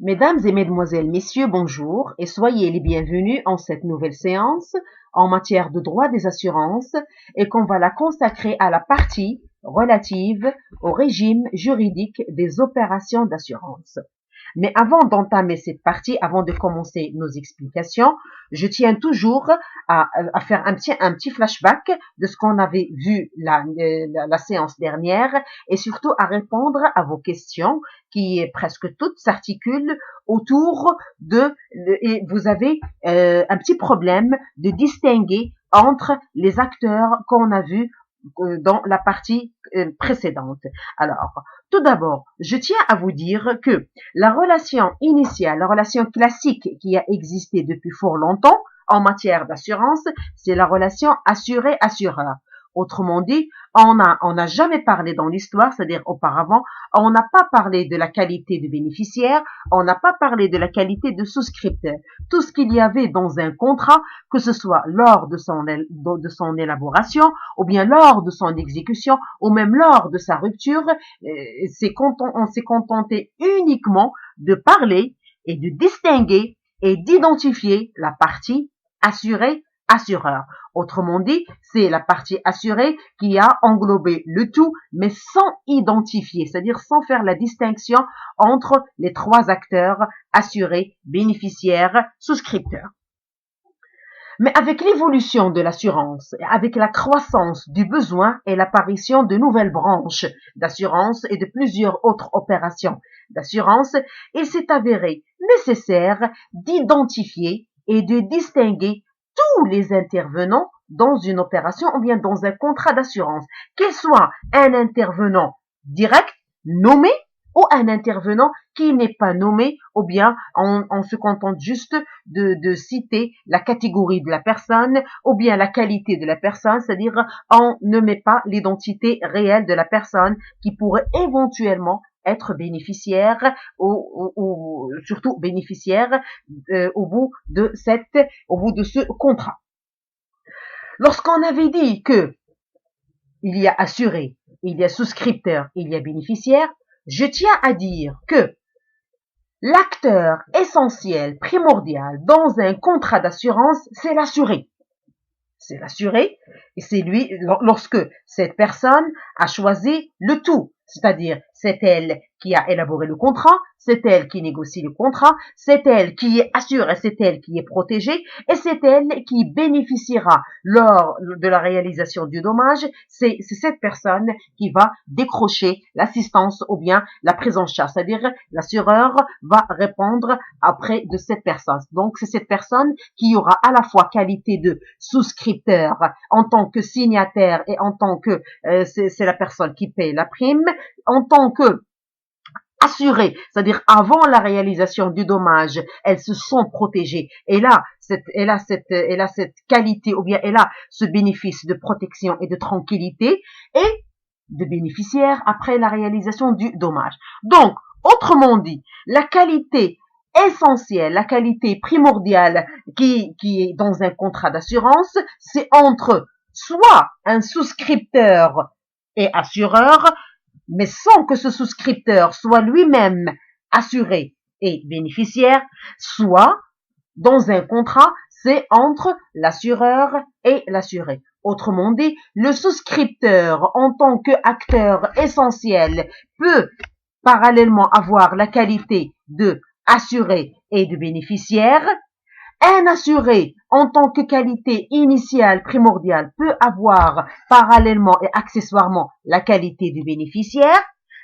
Mesdames et mesdemoiselles, messieurs, bonjour et soyez les bienvenus en cette nouvelle séance en matière de droit des assurances et qu'on va la consacrer à la partie relative au régime juridique des opérations d'assurance. Mais avant d'entamer cette partie, avant de commencer nos explications, je tiens toujours à faire un petit flashback de ce qu'on avait vu la séance dernière et surtout à répondre à vos questions qui presque toutes s'articulent autour et vous avez un petit problème de distinguer entre les acteurs qu'on a vus dans la partie précédente. Alors, tout d'abord, je tiens à vous dire que la relation initiale, la relation classique qui a existé depuis fort longtemps en matière d'assurance, c'est la relation assuré-assureur. Autrement dit, on n'a jamais parlé dans l'histoire, c'est-à-dire auparavant, on n'a pas parlé de la qualité de bénéficiaire, on n'a pas parlé de la qualité de souscripteur. Tout ce qu'il y avait dans un contrat, que ce soit lors de son élaboration, ou bien lors de son exécution, ou même lors de sa rupture, on s'est contenté uniquement de parler et de distinguer et d'identifier la partie assuré-assureur. Autrement dit, c'est la partie assurée qui a englobé le tout, mais sans identifier, c'est-à-dire sans faire la distinction entre les trois acteurs assurés, bénéficiaires, souscripteurs. Mais avec l'évolution de l'assurance, avec la croissance du besoin et l'apparition de nouvelles branches d'assurance et de plusieurs autres opérations d'assurance, il s'est avéré nécessaire d'identifier et de distinguer tous les intervenants dans une opération ou bien dans un contrat d'assurance, qu'il soit un intervenant direct, nommé, ou un intervenant qui n'est pas nommé, ou bien on se contente juste de citer la catégorie de la personne, ou bien la qualité de la personne, c'est-à-dire on ne met pas l'identité réelle de la personne qui pourrait éventuellement être bénéficiaire ou surtout bénéficiaire au bout de ce contrat. Lorsqu'on avait dit que il y a assuré, il y a souscripteur, il y a bénéficiaire, je tiens à dire que l'acteur essentiel, primordial dans un contrat d'assurance, c'est l'assuré. C'est l'assuré et c'est lui, lorsque cette personne a choisi le tout, c'est-à-dire c'est elle qui a élaboré le contrat, c'est elle qui négocie le contrat, c'est elle qui est assurée, c'est elle qui est protégée et c'est elle qui bénéficiera lors de la réalisation du dommage. C'est cette personne qui va décrocher l'assistance ou bien la prise en charge, c'est-à-dire l'assureur va répondre auprès de cette personne. Donc c'est cette personne qui aura à la fois qualité de souscripteur en tant que signataire et en tant que c'est la personne qui paie la prime, en tant que assurée, c'est-à-dire avant la réalisation du dommage, elles se sont protégées. Et là, elle a cette qualité ou bien elle a ce bénéfice de protection et de tranquillité et de bénéficiaire après la réalisation du dommage. Donc, autrement dit, la qualité essentielle, la qualité primordiale qui est dans un contrat d'assurance, c'est entre soit un souscripteur et assureur, mais sans que ce souscripteur soit lui-même assuré et bénéficiaire, soit dans un contrat, c'est entre l'assureur et l'assuré. Autrement dit, le souscripteur en tant qu'acteur essentiel peut parallèlement avoir la qualité de assuré et de bénéficiaire. Un assuré, en tant que qualité initiale primordiale, peut avoir parallèlement et accessoirement la qualité du bénéficiaire,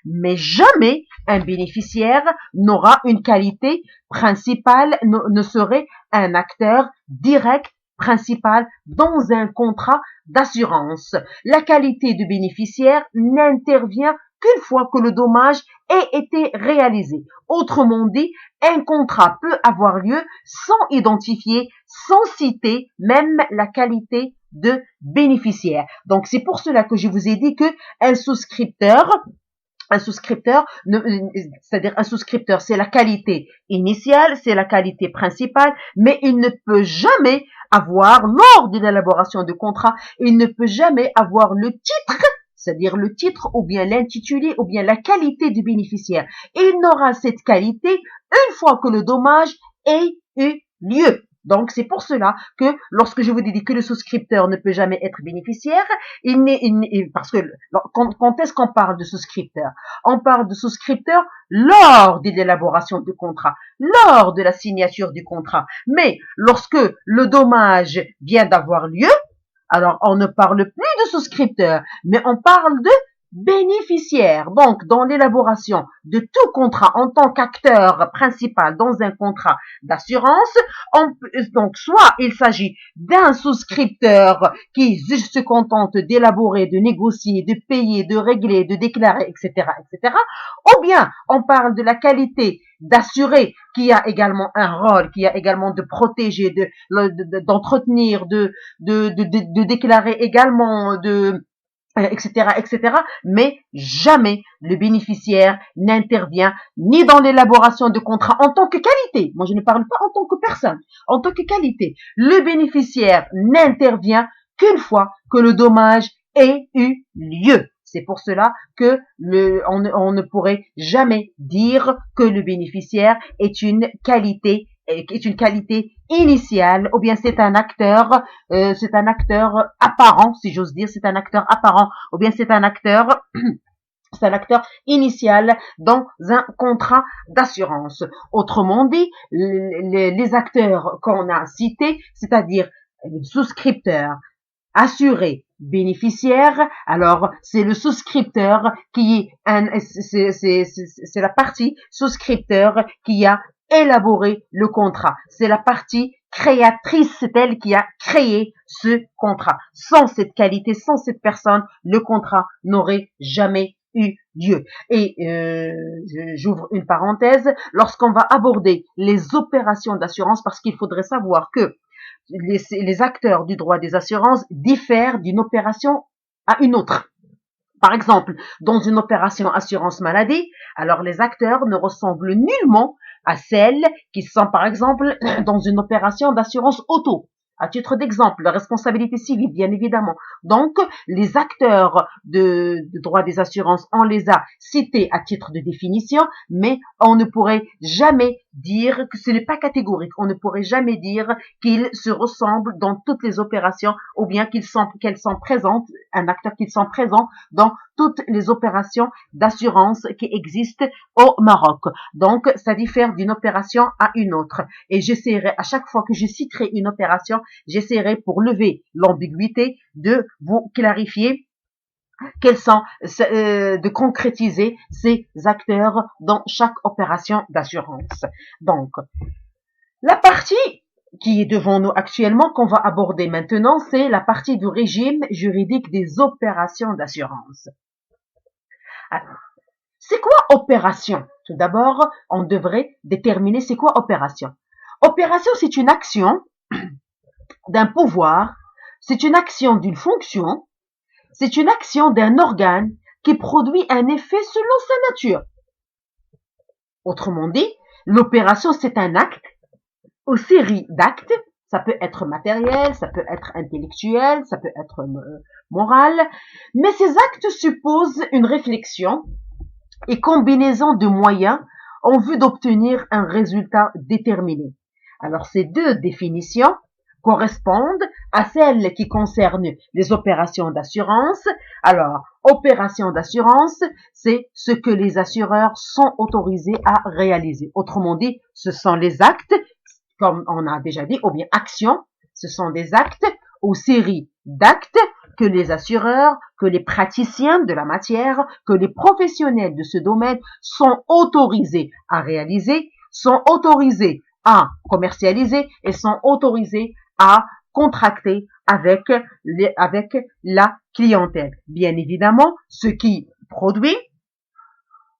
mais jamais un bénéficiaire n'aura une qualité principale, ne serait un acteur direct principal dans un contrat d'assurance. La qualité du bénéficiaire n'intervient qu'une fois que le dommage ait été réalisé. Autrement dit, un contrat peut avoir lieu sans identifier, sans citer même la qualité de bénéficiaire. Donc c'est pour cela que je vous ai dit que un souscripteur, c'est-à-dire un souscripteur, c'est la qualité initiale, c'est la qualité principale, mais il ne peut jamais avoir, lors d'une élaboration de contrat, il ne peut jamais avoir le titre c'est-à-dire le titre ou bien l'intitulé ou bien la qualité du bénéficiaire. Il n'aura cette qualité une fois que le dommage ait eu lieu. Donc, c'est pour cela que lorsque je vous dis que le souscripteur ne peut jamais être bénéficiaire, parce que quand est-ce qu'on parle de souscripteur? On parle de souscripteur lors de l'élaboration du contrat, lors de la signature du contrat. Mais lorsque le dommage vient d'avoir lieu, alors on ne parle plus de souscripteur, mais on parle de bénéficiaire. Donc, dans l'élaboration de tout contrat en tant qu'acteur principal dans un contrat d'assurance, donc soit il s'agit d'un souscripteur qui se contente d'élaborer, de négocier, de payer, de régler, de déclarer, etc., etc., ou bien on parle de la qualité d'assurer qui a également un rôle, qui a également de protéger, d'entretenir, de déclarer également, etc., etc., mais jamais le bénéficiaire n'intervient ni dans l'élaboration de contrat en tant que qualité. Moi, je ne parle pas en tant que personne, en tant que qualité. Le bénéficiaire n'intervient qu'une fois que le dommage ait eu lieu. C'est pour cela que on ne pourrait jamais dire que le bénéficiaire est une qualité initiale, ou bien c'est un acteur apparent, si j'ose dire, c'est un acteur apparent, ou bien c'est un acteur initial dans un contrat d'assurance. Autrement dit, les acteurs qu'on a cités, c'est-à-dire souscripteur, assuré, bénéficiaire, alors c'est le souscripteur qui c'est la partie souscripteur qui a élaboré le contrat. C'est la partie créatrice, c'est elle qui a créé ce contrat. Sans cette qualité, sans cette personne, le contrat n'aurait jamais eu lieu. Et j'ouvre une parenthèse, lorsqu'on va aborder les opérations d'assurance, parce qu'il faudrait savoir que les acteurs du droit des assurances diffèrent d'une opération à une autre. Par exemple, dans une opération assurance maladie, alors les acteurs ne ressemblent nullement à celles qui sont, par exemple, dans une opération d'assurance auto. À titre d'exemple, la responsabilité civile, bien évidemment. Donc, les acteurs de droit des assurances, on les a cités à titre de définition, mais on ne pourrait jamais dire que ce n'est pas catégorique. On ne pourrait jamais dire qu'ils se ressemblent dans toutes les opérations, ou bien qu'elles sont présentes, un acteur qu'ils sont présents dans toutes les opérations d'assurance qui existent au Maroc. Donc, ça diffère d'une opération à une autre. Et j'essaierai, à chaque fois que je citerai une opération, j'essaierai pour lever l'ambiguïté de vous clarifier quels sont, de concrétiser ces acteurs dans chaque opération d'assurance. Donc, la partie qui est devant nous actuellement, qu'on va aborder maintenant, c'est la partie du régime juridique des opérations d'assurance. Alors, c'est quoi opération? Tout d'abord, on devrait déterminer c'est quoi opération. Opération, c'est une action d'un pouvoir, c'est une action d'une fonction, c'est une action d'un organe qui produit un effet selon sa nature. Autrement dit, l'opération, c'est un acte ou série d'actes. Ça peut être matériel, ça peut être intellectuel, ça peut être moral, mais ces actes supposent une réflexion et combinaison de moyens en vue d'obtenir un résultat déterminé. Alors, ces deux définitions correspondent à celles qui concernent les opérations d'assurance. Alors, opération d'assurance, c'est ce que les assureurs sont autorisés à réaliser. Autrement dit, ce sont les actes, comme on a déjà dit, ou bien actions, ce sont des actes ou séries d'actes que les assureurs, que les praticiens de la matière, que les professionnels de ce domaine sont autorisés à réaliser, sont autorisés à commercialiser et sont autorisés à contracter avec la clientèle. Bien évidemment, ce qui produit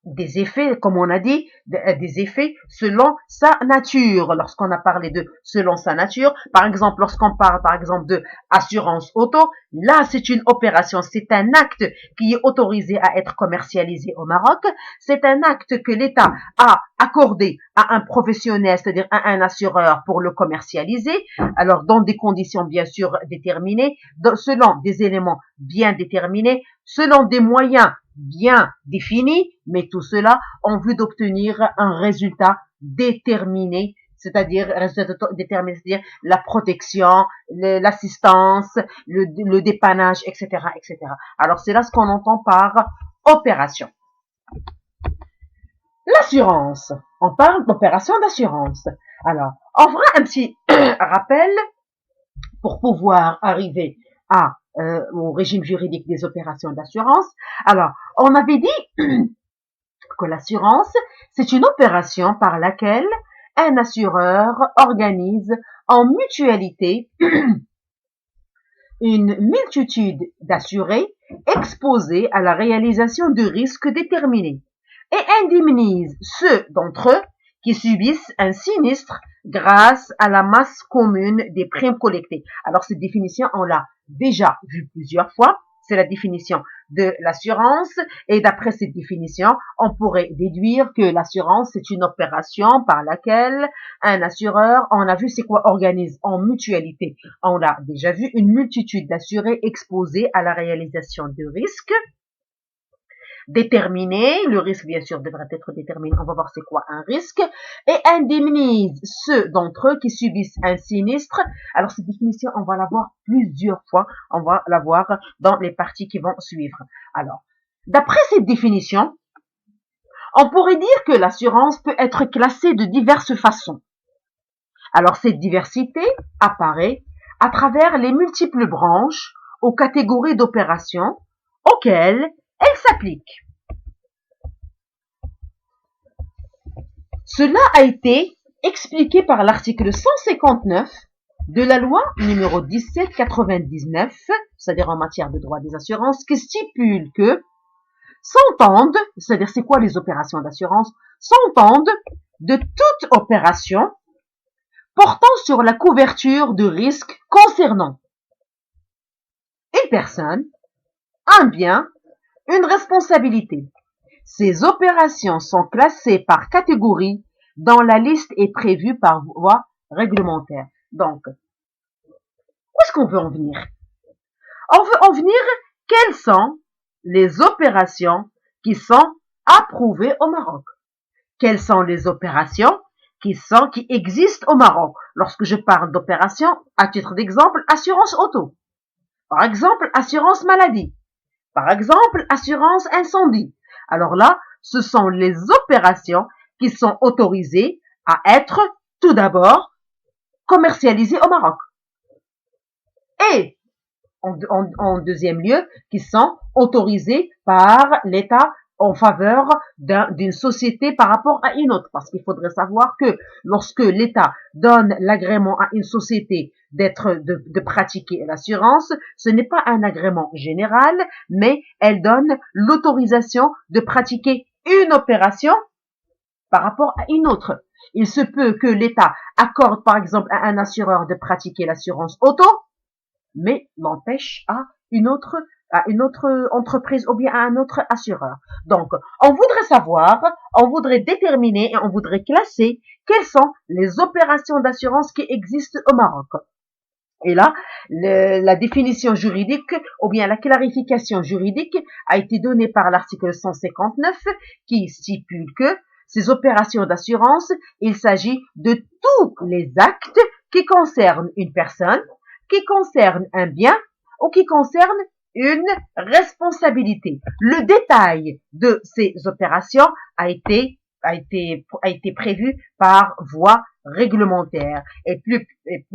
des effets, comme on a dit, des effets selon sa nature. Lorsqu'on a parlé de selon sa nature, par exemple, lorsqu'on parle par exemple de assurance auto, là c'est une opération, c'est un acte qui est autorisé à être commercialisé au Maroc. C'est un acte que l'État a accordé à un professionnel, c'est-à-dire à un assureur pour le commercialiser. Alors dans des conditions bien sûr déterminées, selon des éléments bien déterminés, selon des moyens bien définis, mais tout cela en vue d'obtenir un résultat déterminé, c'est-à-dire la protection, l'assistance, le dépannage, etc., etc. Alors c'est là ce qu'on entend par opération. L'assurance. On parle d'opération d'assurance. Alors, on fera un petit rappel pour pouvoir arriver au régime juridique des opérations d'assurance. Alors, on avait dit que l'assurance, c'est une opération par laquelle un assureur organise en mutualité une multitude d'assurés exposés à la réalisation de risques déterminés et indemnise ceux d'entre eux qui subissent un sinistre grâce à la masse commune des primes collectées. Alors cette définition, on l'a déjà vue plusieurs fois. C'est la définition de l'assurance et d'après cette définition, on pourrait déduire que l'assurance, c'est une opération par laquelle un assureur, on a vu c'est quoi, organise en mutualité. On l'a déjà vu, une multitude d'assurés exposés à la réalisation de risques déterminé, le risque bien sûr devrait être déterminé, on va voir c'est quoi un risque, et indemnise ceux d'entre eux qui subissent un sinistre. Alors cette définition, on va la voir plusieurs fois, on va la voir dans les parties qui vont suivre. Alors, d'après cette définition, on pourrait dire que l'assurance peut être classée de diverses façons. Alors cette diversité apparaît à travers les multiples branches aux catégories d'opérations auxquelles elle s'applique. Cela a été expliqué par l'article 159 de la loi numéro 1799, c'est-à-dire en matière de droit des assurances, qui stipule que s'entendent, c'est-à-dire c'est quoi les opérations d'assurance, s'entendent de toute opération portant sur la couverture de risques concernant une personne, un bien, une responsabilité. Ces opérations sont classées par catégorie dont la liste est prévue par voie réglementaire. Donc, où est-ce qu'on veut en venir? On veut en venir quelles sont les opérations qui sont approuvées au Maroc. Quelles sont les opérations qui existent au Maroc? Lorsque je parle d'opérations, à titre d'exemple, assurance auto. Par exemple, assurance maladie. Par exemple, assurance incendie. Alors là, ce sont les opérations qui sont autorisées à être, tout d'abord, commercialisées au Maroc. Et, en deuxième lieu, qui sont autorisées par l'État en faveur d'une société par rapport à une autre. Parce qu'il faudrait savoir que lorsque l'État donne l'agrément à une société de pratiquer l'assurance, ce n'est pas un agrément général, mais elle donne l'autorisation de pratiquer une opération par rapport à une autre. Il se peut que l'État accorde par exemple à un assureur de pratiquer l'assurance auto, mais l'empêche à une autre entreprise ou bien à un autre assureur. Donc, on voudrait déterminer et on voudrait classer quelles sont les opérations d'assurance qui existent au Maroc. Et là, la définition juridique ou bien la clarification juridique a été donnée par l'article 159 qui stipule que ces opérations d'assurance, il s'agit de tous les actes qui concernent une personne, qui concernent un bien ou qui concernent une responsabilité. Le détail de ces opérations a été prévu par voie réglementaire et plus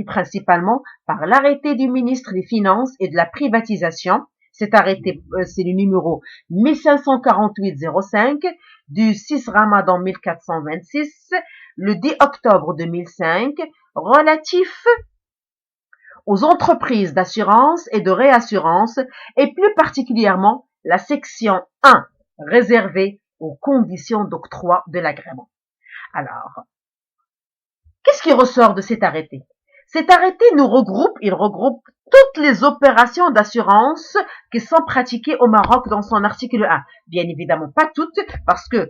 principalement par l'arrêté du ministre des Finances et de la Privatisation. Cet arrêté, c'est le numéro 1548-05 du 6 Ramadan 1426, le 10 octobre 2005, relatif aux entreprises d'assurance et de réassurance et plus particulièrement la section 1 réservée aux conditions d'octroi de l'agrément. Alors, qu'est-ce qui ressort de cet arrêté? Cet arrêté il regroupe toutes les opérations d'assurance qui sont pratiquées au Maroc dans son article 1. Bien évidemment, pas toutes, parce que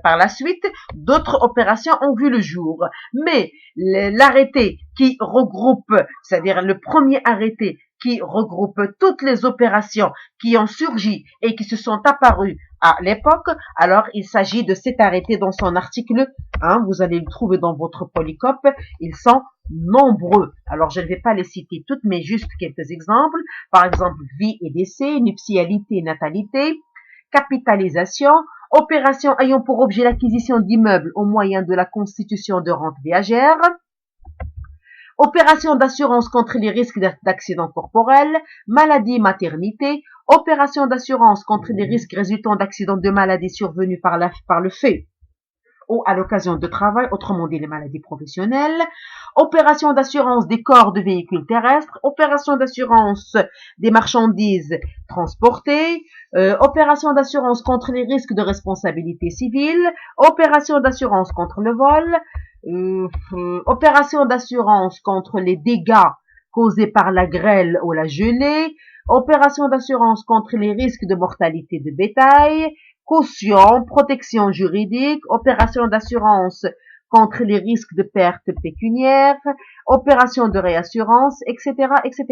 par la suite, d'autres opérations ont vu le jour. Mais l'arrêté qui regroupe, c'est-à-dire le premier arrêté qui regroupe toutes les opérations qui ont surgi et qui se sont apparues à l'époque, alors il s'agit de cet arrêté dans son article 1. Vous allez le trouver dans votre polycope. Ils sont nombreux. Alors, je ne vais pas les citer toutes, mais juste quelques exemples. Par exemple, vie et décès, nuptialité et natalité, capitalisation, opération ayant pour objet l'acquisition d'immeubles au moyen de la constitution de rente viagère, opération d'assurance contre les risques d'accident corporel, maladie, maternité, opération d'assurance contre les risques résultant d'accidents de maladie survenus par le fait ou à l'occasion de travail, autrement dit les maladies professionnelles, opération d'assurance des corps de véhicules terrestres, opération d'assurance des marchandises transportées, opération d'assurance contre les risques de responsabilité civile, opération d'assurance contre le vol, opération d'assurance contre les dégâts causés par la grêle ou la gelée, opération d'assurance contre les risques de mortalité de bétail, caution, protection juridique, opération d'assurance contre les risques de perte pécuniaire, opération de réassurance, etc., etc.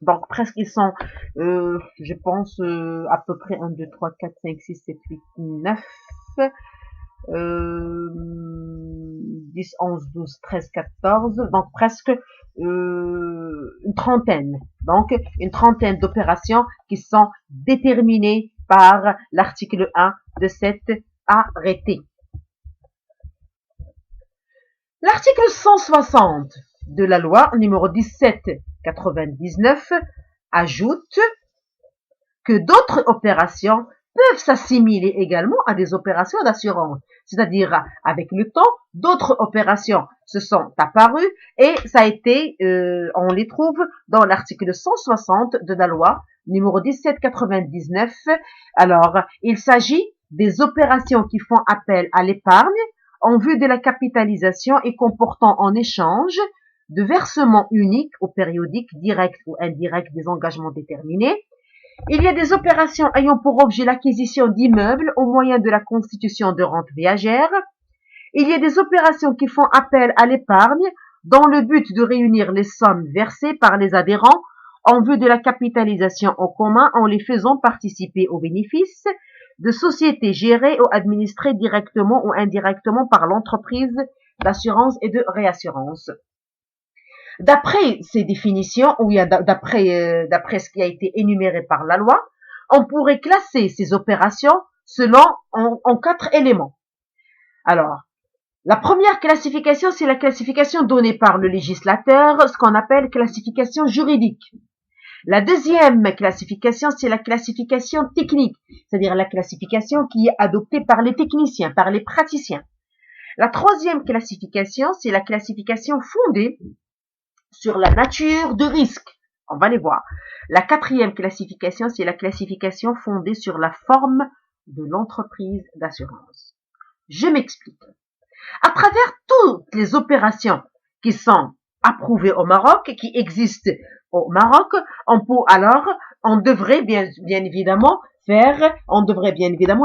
Donc, presque ils sont, je pense, à peu près 1, 2, 3, 4, 5, 6, 7, 8, 9, 10, 11, 12, 13, 14, donc presque une trentaine. Donc, une trentaine d'opérations qui sont déterminées par l'article 1 de cet arrêté. L'article 160 de la loi numéro 1799 ajoute que d'autres opérations peuvent s'assimiler également à des opérations d'assurance. C'est-à-dire, avec le temps, d'autres opérations se sont apparues et ça a été, on les trouve dans l'article 160 de la loi numéro 1799. Alors, il s'agit des opérations qui font appel à l'épargne en vue de la capitalisation et comportant en échange de versements uniques ou périodiques, directs ou indirects des engagements déterminés. Il y a des opérations ayant pour objet l'acquisition d'immeubles au moyen de la constitution de rente viagère. Il y a des opérations qui font appel à l'épargne dans le but de réunir les sommes versées par les adhérents en vue de la capitalisation en commun en les faisant participer aux bénéfices de sociétés gérées ou administrées directement ou indirectement par l'entreprise d'assurance et de réassurance. D'après ces définitions, ou d'après ce qui a été énuméré par la loi, on pourrait classer ces opérations en 4 éléments. Alors, la première classification, c'est la classification donnée par le législateur, ce qu'on appelle classification juridique. La deuxième classification, c'est la classification technique, c'est-à-dire la classification qui est adoptée par les techniciens, par les praticiens. La troisième classification, c'est la classification fondée sur la nature de risque. On va les voir. La quatrième classification, c'est la classification fondée sur la forme de l'entreprise d'assurance. Je m'explique. À travers toutes les opérations qui sont approuvées au Maroc, qui existent au Maroc, on devrait bien évidemment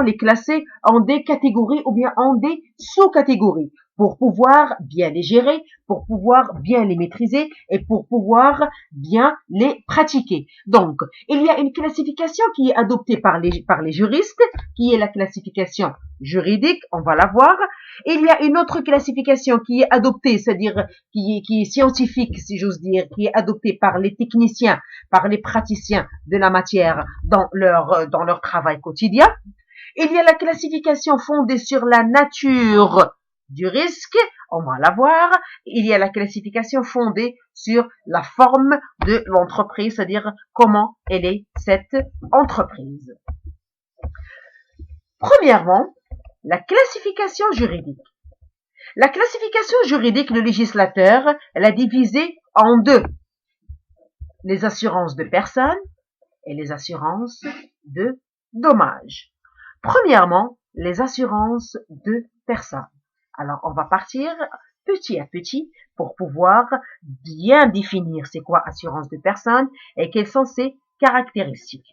les classer en des catégories ou bien en des sous-catégories pour pouvoir bien les gérer, pour pouvoir bien les maîtriser et pour pouvoir bien les pratiquer. Donc, il y a une classification qui est adoptée par les juristes, qui est la classification juridique, on va la voir. Il y a une autre classification qui est adoptée, c'est-à-dire qui est scientifique, si j'ose dire, qui est adoptée par les techniciens, par les praticiens de la matière dans leur travail quotidien. Il y a la classification fondée sur la nature du risque, on va la voir. Il y a la classification fondée sur la forme de l'entreprise, c'est-à-dire comment elle est cette entreprise. Premièrement, la classification juridique. La classification juridique, le législateur l'a divisée en deux. Les assurances de personnes et les assurances de dommages. Premièrement, les assurances de personnes. Alors, on va partir petit à petit pour pouvoir bien définir c'est quoi assurance de personne et quelles sont ses caractéristiques.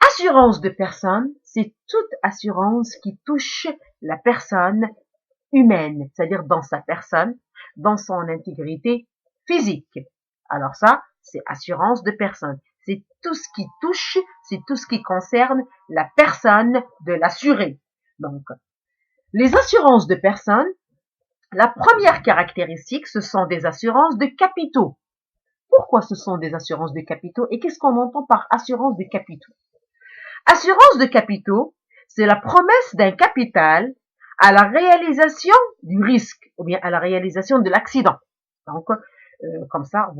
Assurance de personne, c'est toute assurance qui touche la personne humaine, c'est-à-dire dans sa personne, dans son intégrité physique. Alors ça, c'est assurance de personne. C'est tout ce qui touche, c'est tout ce qui concerne la personne de l'assuré. Donc, les assurances de personnes, la première caractéristique, ce sont des assurances de capitaux. Pourquoi ce sont des assurances de capitaux et qu'est-ce qu'on entend par assurance de capitaux? Assurance de capitaux, c'est la promesse d'un capital à la réalisation du risque ou bien à la réalisation de l'accident. Donc, comme ça,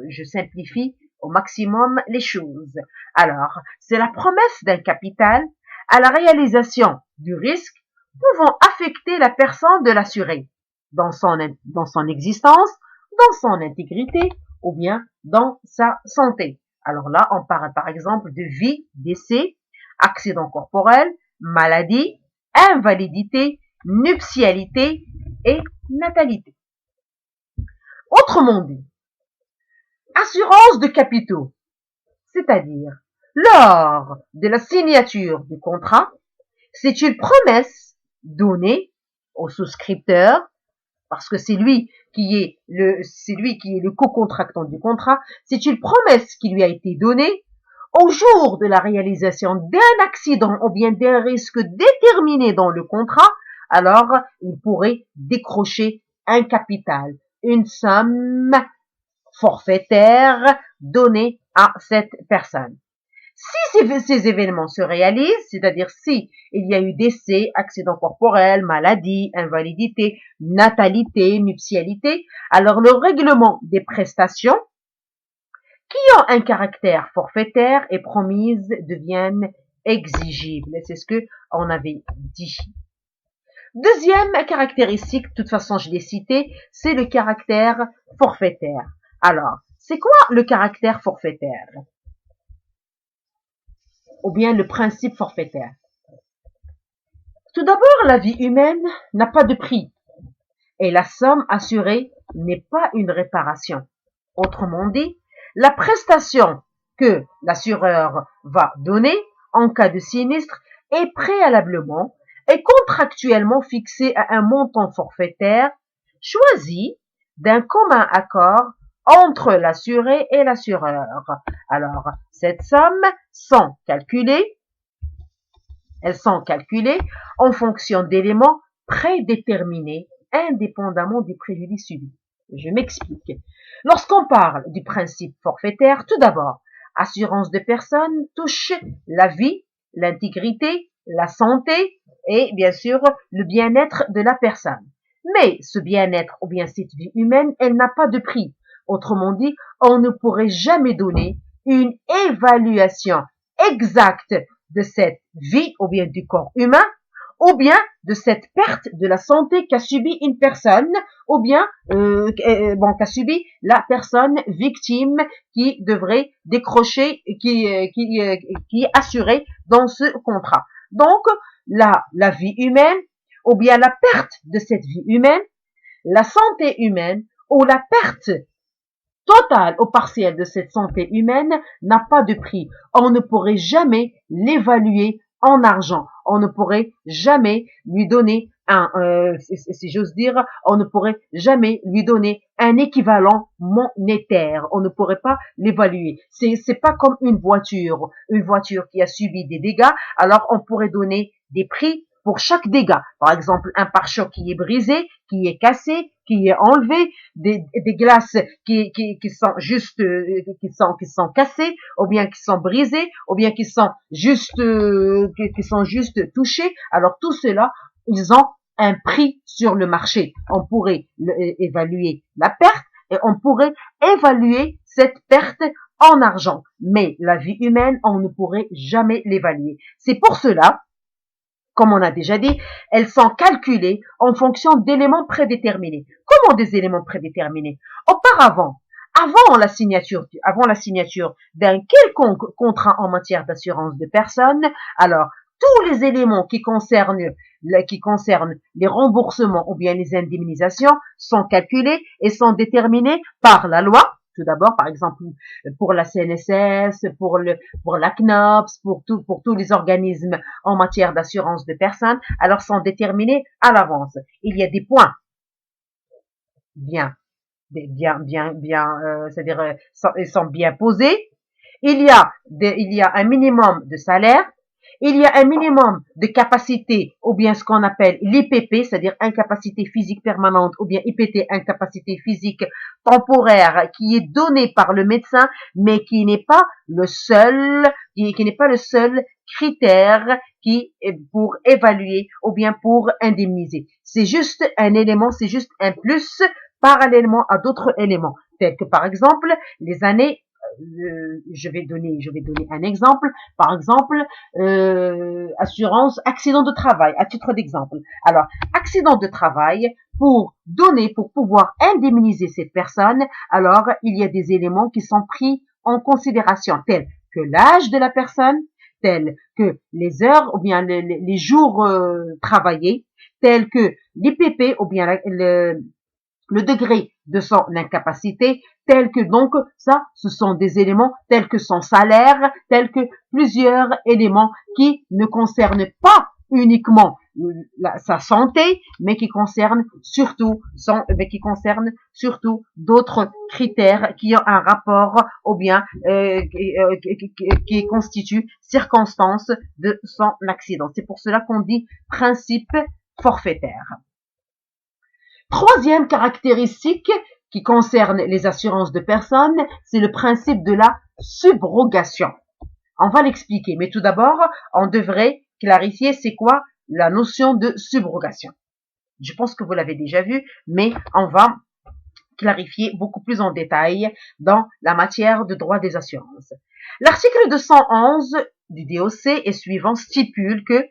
je simplifie au maximum les choses. Alors, c'est la promesse d'un capital à la réalisation du risque pouvant affecter la personne de l'assuré dans son existence, dans son intégrité ou bien dans sa santé. Alors là, on parle par exemple de vie, décès, accident corporel, maladie, invalidité, nuptialité et natalité. Autrement dit, assurance de capitaux, c'est-à-dire lors de la signature du contrat, c'est une promesse donnée au souscripteur, parce que c'est lui qui est le co-contractant du contrat, c'est une promesse qui lui a été donnée au jour de la réalisation d'un accident ou bien d'un risque déterminé dans le contrat, alors il pourrait décrocher un capital, une somme forfaitaire donnée à cette personne. Si ces événements se réalisent, c'est-à-dire si il y a eu décès, accident corporel, maladie, invalidité, natalité, nuptialité, alors le règlement des prestations qui ont un caractère forfaitaire et promises deviennent exigibles. C'est ce que on avait dit. Deuxième caractéristique, de toute façon je l'ai cité, c'est le caractère forfaitaire. Alors, c'est quoi le caractère forfaitaire? Ou bien le principe forfaitaire? Tout d'abord, la vie humaine n'a pas de prix et la somme assurée n'est pas une réparation. Autrement dit, la prestation que l'assureur va donner en cas de sinistre est préalablement et contractuellement fixée à un montant forfaitaire choisi d'un commun accord entre l'assuré et l'assureur. Alors, cette somme elles sont calculées en fonction d'éléments prédéterminés indépendamment du préjudice subi. Je m'explique. Lorsqu'on parle du principe forfaitaire, tout d'abord, assurance de personne touche la vie, l'intégrité, la santé et bien sûr le bien-être de la personne. Mais ce bien-être ou bien cette vie humaine, elle n'a pas de prix. Autrement dit, on ne pourrait jamais donner une évaluation exacte de cette vie ou bien du corps humain ou bien de cette perte de la santé qu'a subi une personne, ou bien qu'a subi la personne victime qui devrait décrocher, qui est assurée dans ce contrat. Donc, la vie humaine, ou bien la perte de cette vie humaine, la santé humaine, ou la perte totale ou partielle de cette santé humaine n'a pas de prix. On ne pourrait jamais l'évaluer en argent. On ne pourrait jamais lui donner si j'ose dire, on ne pourrait jamais lui donner un équivalent monétaire. On ne pourrait pas l'évaluer. C'est pas comme une voiture qui a subi des dégâts. Alors on pourrait donner des prix pour chaque dégât. Par exemple, un pare-choc qui est brisé, qui est cassé, qui est enlevé, des glaces qui sont juste qui sont cassées, ou bien qui sont brisées, ou bien qui sont juste touchées. Alors tout cela, ils ont un prix sur le marché. On pourrait évaluer la perte et on pourrait évaluer cette perte en argent. Mais la vie humaine, on ne pourrait jamais l'évaluer. C'est pour cela, comme on a déjà dit, elles sont calculées en fonction d'éléments prédéterminés. Comment des éléments prédéterminés? Auparavant, avant la signature d'un quelconque contrat en matière d'assurance de personnes, alors tous les éléments qui concernent les remboursements ou bien les indemnisations sont calculés et sont déterminés par la loi. Tout d'abord, par exemple, pour la CNSS, pour la CNOPS, pour tous les organismes en matière d'assurance de personnes, alors sont déterminés à l'avance. Il y a des points c'est-à-dire ils sont bien posés. Il y a un minimum de salaire. Il y a un minimum de capacité, ou bien ce qu'on appelle l'IPP, c'est-à-dire incapacité physique permanente, ou bien IPT, incapacité physique temporaire, qui est donné par le médecin, mais qui n'est pas le seul critère qui est pour évaluer ou bien pour indemniser. C'est juste un élément, c'est juste un plus parallèlement à d'autres éléments, tels que par exemple les années. Je vais donner un exemple. Par exemple, assurance accident de travail, à titre d'exemple. Alors, accident de travail, pour pouvoir indemniser cette personne, alors il y a des éléments qui sont pris en considération, tels que l'âge de la personne, tels que les heures ou bien les jours travaillés, tels que l'IPP ou bien le degré de son incapacité, tel que donc ça, ce sont des éléments tels que son salaire, tels que plusieurs éléments qui ne concernent pas uniquement sa santé, mais qui concernent surtout d'autres critères qui ont un rapport ou bien qui constituent circonstances de son accident. C'est pour cela qu'on dit principe forfaitaire. Troisième caractéristique qui concerne les assurances de personnes, c'est le principe de la subrogation. On va l'expliquer, mais tout d'abord, on devrait clarifier c'est quoi la notion de subrogation. Je pense que vous l'avez déjà vu, mais on va clarifier beaucoup plus en détail dans la matière de droit des assurances. L'article 211 du DOC et suivant stipule que,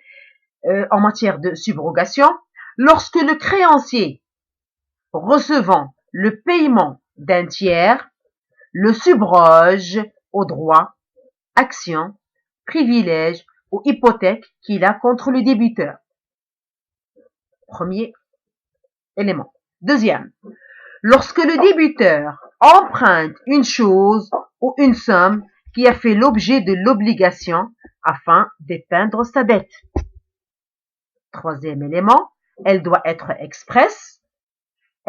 en matière de subrogation, lorsque le créancier recevant le paiement d'un tiers le subroge aux droits, actions, privilèges ou hypothèques qu'il a contre le débiteur. Premier élément. Deuxième, lorsque le débiteur emprunte une chose ou une somme qui a fait l'objet de l'obligation afin d'éteindre sa dette. Troisième élément, elle doit être expresse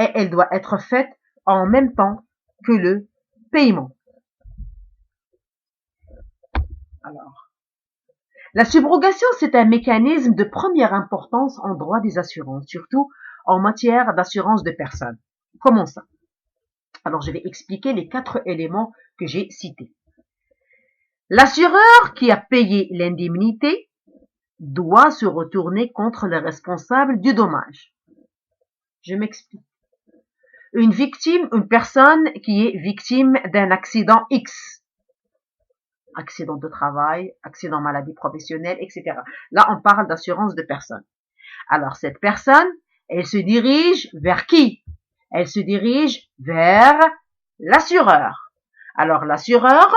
et elle doit être faite en même temps que le paiement. Alors, la subrogation, c'est un mécanisme de première importance en droit des assurances, surtout en matière d'assurance de personnes. Comment ça? Alors, je vais expliquer les 4 éléments que j'ai cités. L'assureur qui a payé l'indemnité doit se retourner contre le responsable du dommage. Je m'explique. Une personne qui est victime d'un accident X, accident de travail, accident maladie professionnelle, etc. Là, on parle d'assurance de personne. Alors, cette personne, elle se dirige vers qui? Elle se dirige vers l'assureur. Alors, l'assureur,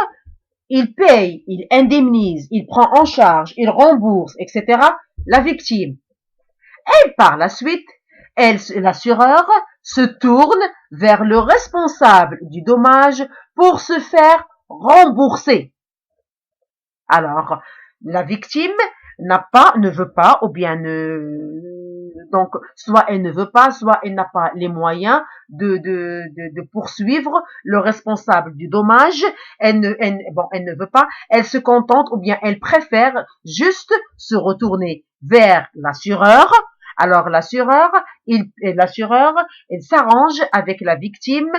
il paye, il indemnise, il prend en charge, il rembourse, etc. la victime. Et par la suite, l'assureur se tourne vers le responsable du dommage pour se faire rembourser. Alors, la victime ne veut pas, ou bien donc, soit elle ne veut pas, soit elle n'a pas les moyens de poursuivre le responsable du dommage. Elle ne veut pas, elle se contente, ou bien elle préfère juste se retourner vers l'assureur. Alors, l'assureur, il s'arrange avec la victime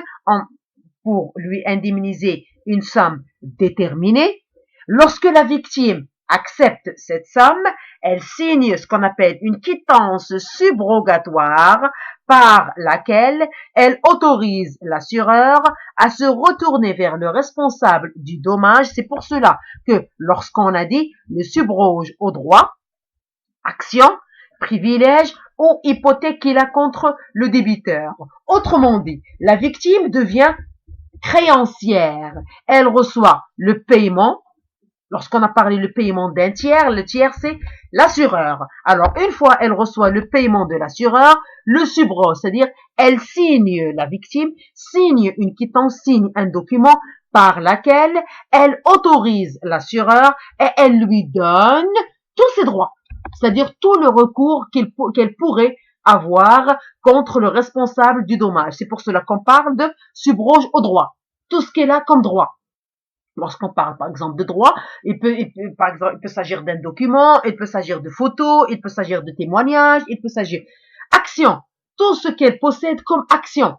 pour lui indemniser une somme déterminée. Lorsque la victime accepte cette somme, elle signe ce qu'on appelle une quittance subrogatoire par laquelle elle autorise l'assureur à se retourner vers le responsable du dommage. C'est pour cela que lorsqu'on a dit le subroge au droit, action, privilège ou hypothèque qu'il a contre le débiteur. Autrement dit, la victime devient créancière, elle reçoit le paiement. Lorsqu'on a parlé le paiement d'un tiers, le tiers c'est l'assureur. Alors une fois elle reçoit le paiement de l'assureur, le subro, c'est-à-dire elle signe, la victime signe une quittance, signe un document par laquelle elle autorise l'assureur et elle lui donne tous ses droits, c'est-à-dire tout le recours qu'elle pourrait avoir contre le responsable du dommage. C'est pour cela qu'on parle de subroge au droit, tout ce qu'elle a comme droit. Lorsqu'on parle, par exemple, de droit, par exemple, il peut s'agir d'un document, il peut s'agir de photos, il peut s'agir de témoignages, il peut s'agir action, tout ce qu'elle possède comme action.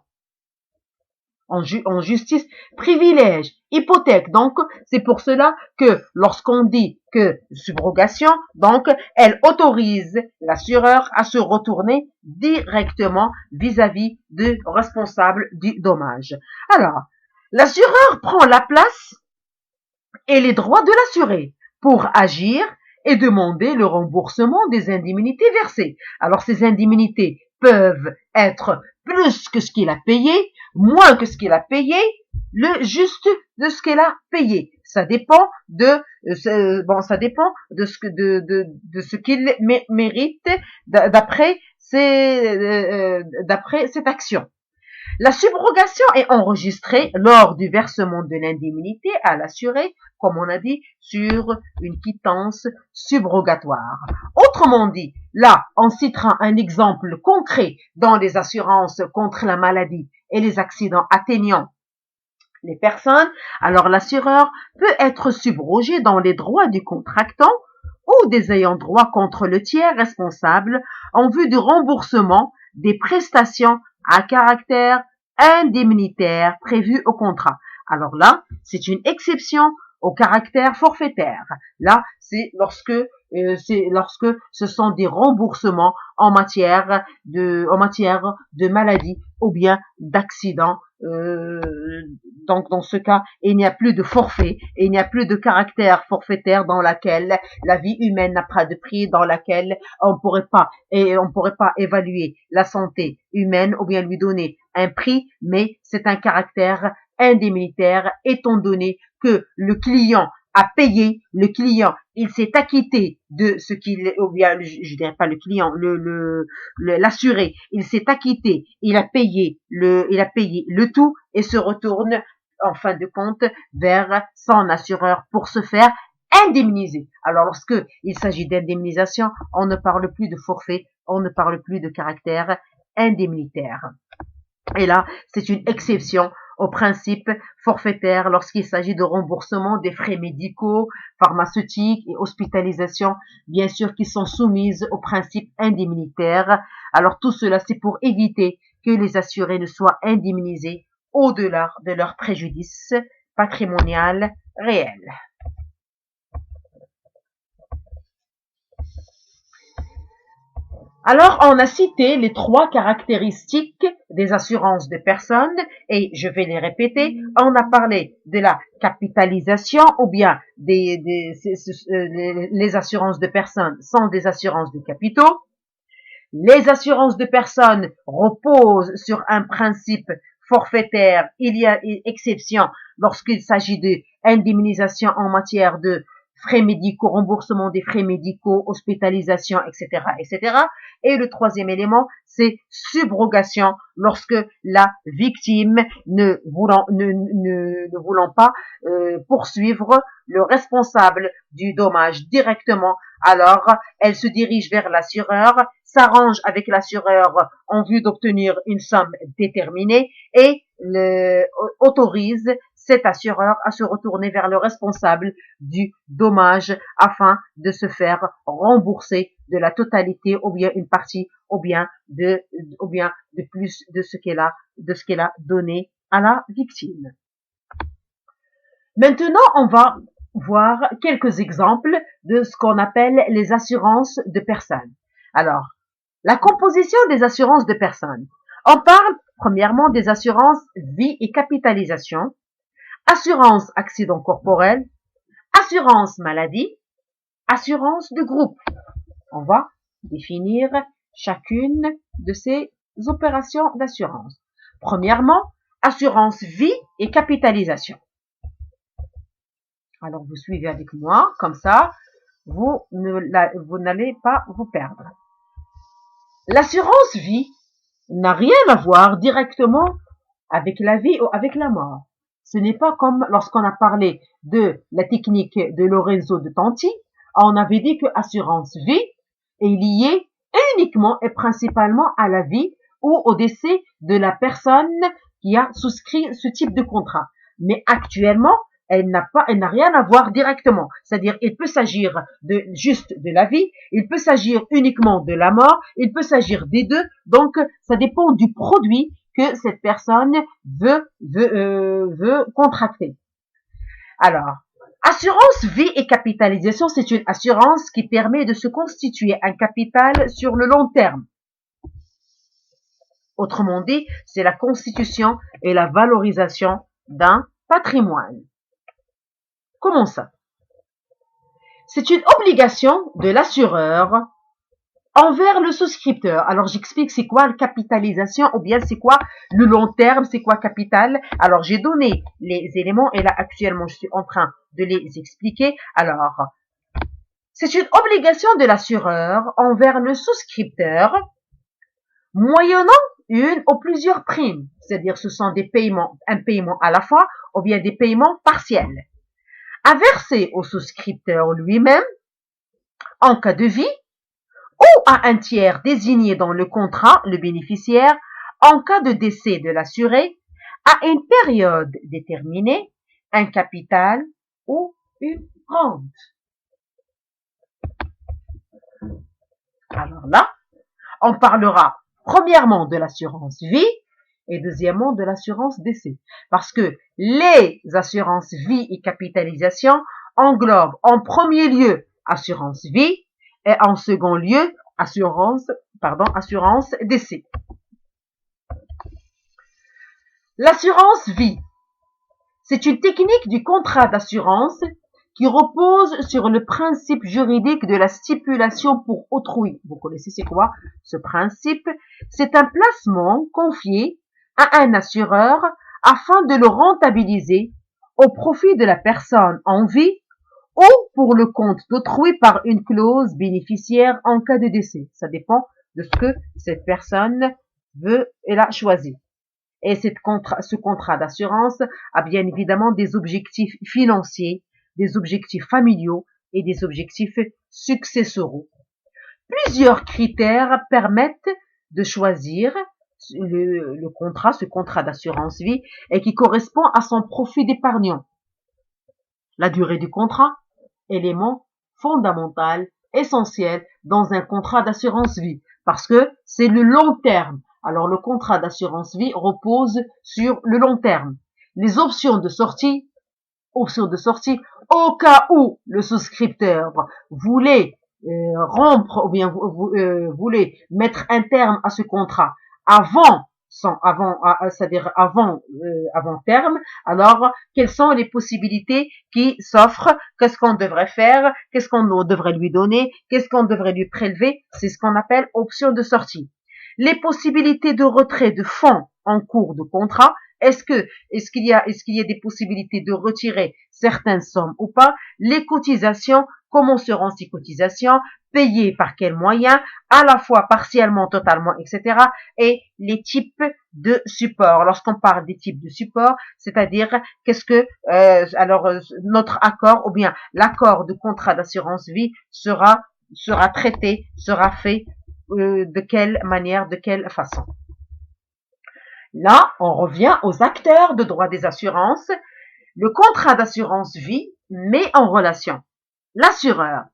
En justice, privilège, hypothèque. Donc, c'est pour cela que lorsqu'on dit que subrogation, donc, elle autorise l'assureur à se retourner directement vis-à-vis du responsable du dommage. Alors, l'assureur prend la place et les droits de l'assuré pour agir et demander le remboursement des indemnités versées. Alors ces indemnités peuvent être plus que ce qu'il a payé, moins que ce qu'il a payé, le juste de ce qu'elle a payé. Ça dépend de ça dépend de ce qu'il mérite d'après cette action. La subrogation est enregistrée lors du versement de l'indemnité à l'assuré, comme on a dit, sur une quittance subrogatoire. Autrement dit, là, on citera un exemple concret dans les assurances contre la maladie et les accidents atteignant les personnes. Alors, l'assureur peut être subrogé dans les droits du contractant ou des ayants droit contre le tiers responsable en vue du remboursement des prestations à caractère indemnitaire prévues au contrat. Alors là, c'est une exception au caractère forfaitaire. Là, c'est lorsque ce sont des remboursements en matière de maladie ou bien d'accident. Donc dans ce cas, il n'y a plus de forfait, et il n'y a plus de caractère forfaitaire dans laquelle la vie humaine n'a pas de prix, dans laquelle on pourrait pas évaluer la santé humaine ou bien lui donner un prix, mais c'est un caractère indemnitaire étant donné que le client a payé, le client, il s'est acquitté de ce qu'il, ou bien, je dirais pas le client, l'assuré, il s'est acquitté, il a payé le tout et se retourne, en fin de compte, vers son assureur pour se faire indemniser. Alors, lorsque il s'agit d'indemnisation, on ne parle plus de forfait, on ne parle plus de caractère indemnitaire. Et là, c'est une exception au principe forfaitaire lorsqu'il s'agit de remboursement des frais médicaux, pharmaceutiques et hospitalisation, bien sûr, qui sont soumises au principe indemnitaire. Alors tout cela, c'est pour éviter que les assurés ne soient indemnisés au-delà de leur préjudice patrimonial réel. Alors, on a cité les 3 caractéristiques des assurances de personnes et je vais les répéter. On a parlé de la capitalisation ou bien les assurances de personnes sont des assurances de capitaux. Les assurances de personnes reposent sur un principe forfaitaire. Il y a une exception lorsqu'il s'agit d'indemnisation en matière de frais médicaux, remboursement des frais médicaux, hospitalisation, etc., etc. Et le troisième élément, c'est subrogation lorsque la victime ne voulant pas poursuivre le responsable du dommage directement, alors elle se dirige vers l'assureur, s'arrange avec l'assureur en vue d'obtenir une somme déterminée et autorise cet assureur à se retourner vers le responsable du dommage afin de se faire rembourser de la totalité ou bien une partie ou bien de plus de ce qu'elle a donné à la victime. Maintenant, on va voir quelques exemples de ce qu'on appelle les assurances de personnes. Alors, la composition des assurances de personnes. On parle premièrement des assurances vie et capitalisation, assurance accident corporel, assurance maladie, assurance de groupe. On va définir chacune de ces opérations d'assurance. Premièrement, assurance vie et capitalisation. Alors, vous suivez avec moi, comme ça, vous n'allez pas vous perdre. L'assurance vie n'a rien à voir directement avec la vie ou avec la mort. Ce n'est pas comme lorsqu'on a parlé de la technique de Lorenzo de Tanti, on avait dit que assurance vie est liée uniquement et principalement à la vie ou au décès de la personne qui a souscrit ce type de contrat. Mais actuellement, elle n'a rien à voir directement. C'est-à-dire, il peut s'agir juste de la vie, il peut s'agir uniquement de la mort, il peut s'agir des deux. Donc, ça dépend du produit que cette personne veut contracter. Alors, assurance vie et capitalisation, c'est une assurance qui permet de se constituer un capital sur le long terme. Autrement dit, c'est la constitution et la valorisation d'un patrimoine. Comment ça? C'est une obligation de l'assureur envers le souscripteur. Alors, j'explique c'est quoi la capitalisation ou bien c'est quoi le long terme, c'est quoi capital. Alors, j'ai donné les éléments et là, actuellement, je suis en train de les expliquer. Alors, c'est une obligation de l'assureur envers le souscripteur moyennant une ou plusieurs primes. C'est-à-dire, ce sont des paiements, un paiement à la fois ou bien des paiements partiels à verser au souscripteur lui-même en cas de vie ou à un tiers désigné dans le contrat, le bénéficiaire, en cas de décès de l'assuré, à une période déterminée, un capital ou une rente. Alors là, on parlera premièrement de l'assurance vie et deuxièmement de l'assurance décès. Parce que les assurances vie et capitalisation englobent en premier lieu assurance vie et en second lieu assurance décès. L'assurance vie, c'est une technique du contrat d'assurance qui repose sur le principe juridique de la stipulation pour autrui. Vous connaissez c'est quoi ce principe? C'est un placement confié à un assureur afin de le rentabiliser au profit de la personne en vie ou pour le compte d'autrui par une clause bénéficiaire en cas de décès. Ça dépend de ce que cette personne veut et a choisi. Et ce contrat d'assurance a bien évidemment des objectifs financiers, des objectifs familiaux et des objectifs successoraux. Plusieurs critères permettent de choisir le contrat, ce contrat d'assurance vie, et qui correspond à son profil d'épargnant. La durée du contrat, élément fondamental, essentiel dans un contrat d'assurance vie, parce que c'est le long terme. Alors le contrat d'assurance vie repose sur le long terme. Les options de sortie, au cas où le souscripteur voulait rompre ou bien voulait mettre un terme à ce contrat c'est-à-dire avant terme, alors quelles sont les possibilités qui s'offrent, qu'est-ce qu'on devrait faire, qu'est-ce qu'on devrait lui donner, qu'est-ce qu'on devrait lui prélever, c'est ce qu'on appelle option de sortie. Les possibilités de retrait de fonds en cours de contrat, est-ce qu'il y a des possibilités de retirer certaines sommes ou pas? Les cotisations, comment seront ces cotisations? Payées par quels moyens? À la fois partiellement, totalement, etc. Et les types de support. Lorsqu'on parle des types de support, c'est-à-dire notre accord ou bien l'accord de contrat d'assurance vie sera traité, sera fait de quelle manière, de quelle façon. Là, on revient aux acteurs de droit des assurances. Le contrat d'assurance vie met en relation l'assureur.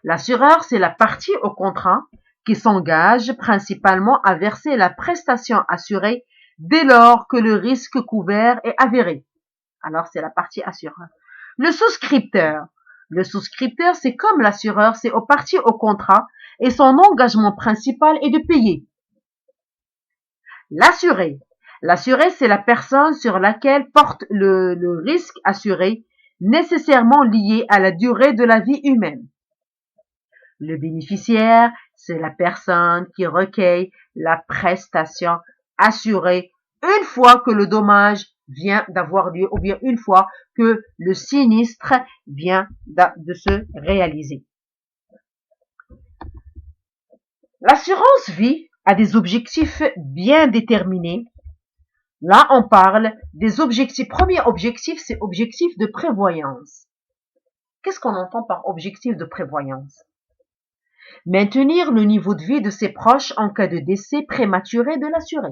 L'assureur, c'est la partie au contrat qui s'engage principalement à verser la prestation assurée dès lors que le risque couvert est avéré. Alors, c'est la partie assureur. Le souscripteur, c'est comme l'assureur, c'est aux parties au contrat et son engagement principal est de payer. L'assuré, c'est la personne sur laquelle porte le risque assuré, nécessairement lié à la durée de la vie humaine. Le bénéficiaire, c'est la personne qui recueille la prestation assurée une fois que le dommage vient d'avoir lieu ou bien une fois que le sinistre vient de se réaliser. L'assurance vie a des objectifs bien déterminés. Là, on parle des objectifs. Premier objectif, c'est objectif de prévoyance. Qu'est-ce qu'on entend par objectif de prévoyance? Maintenir le niveau de vie de ses proches en cas de décès prématuré de l'assuré.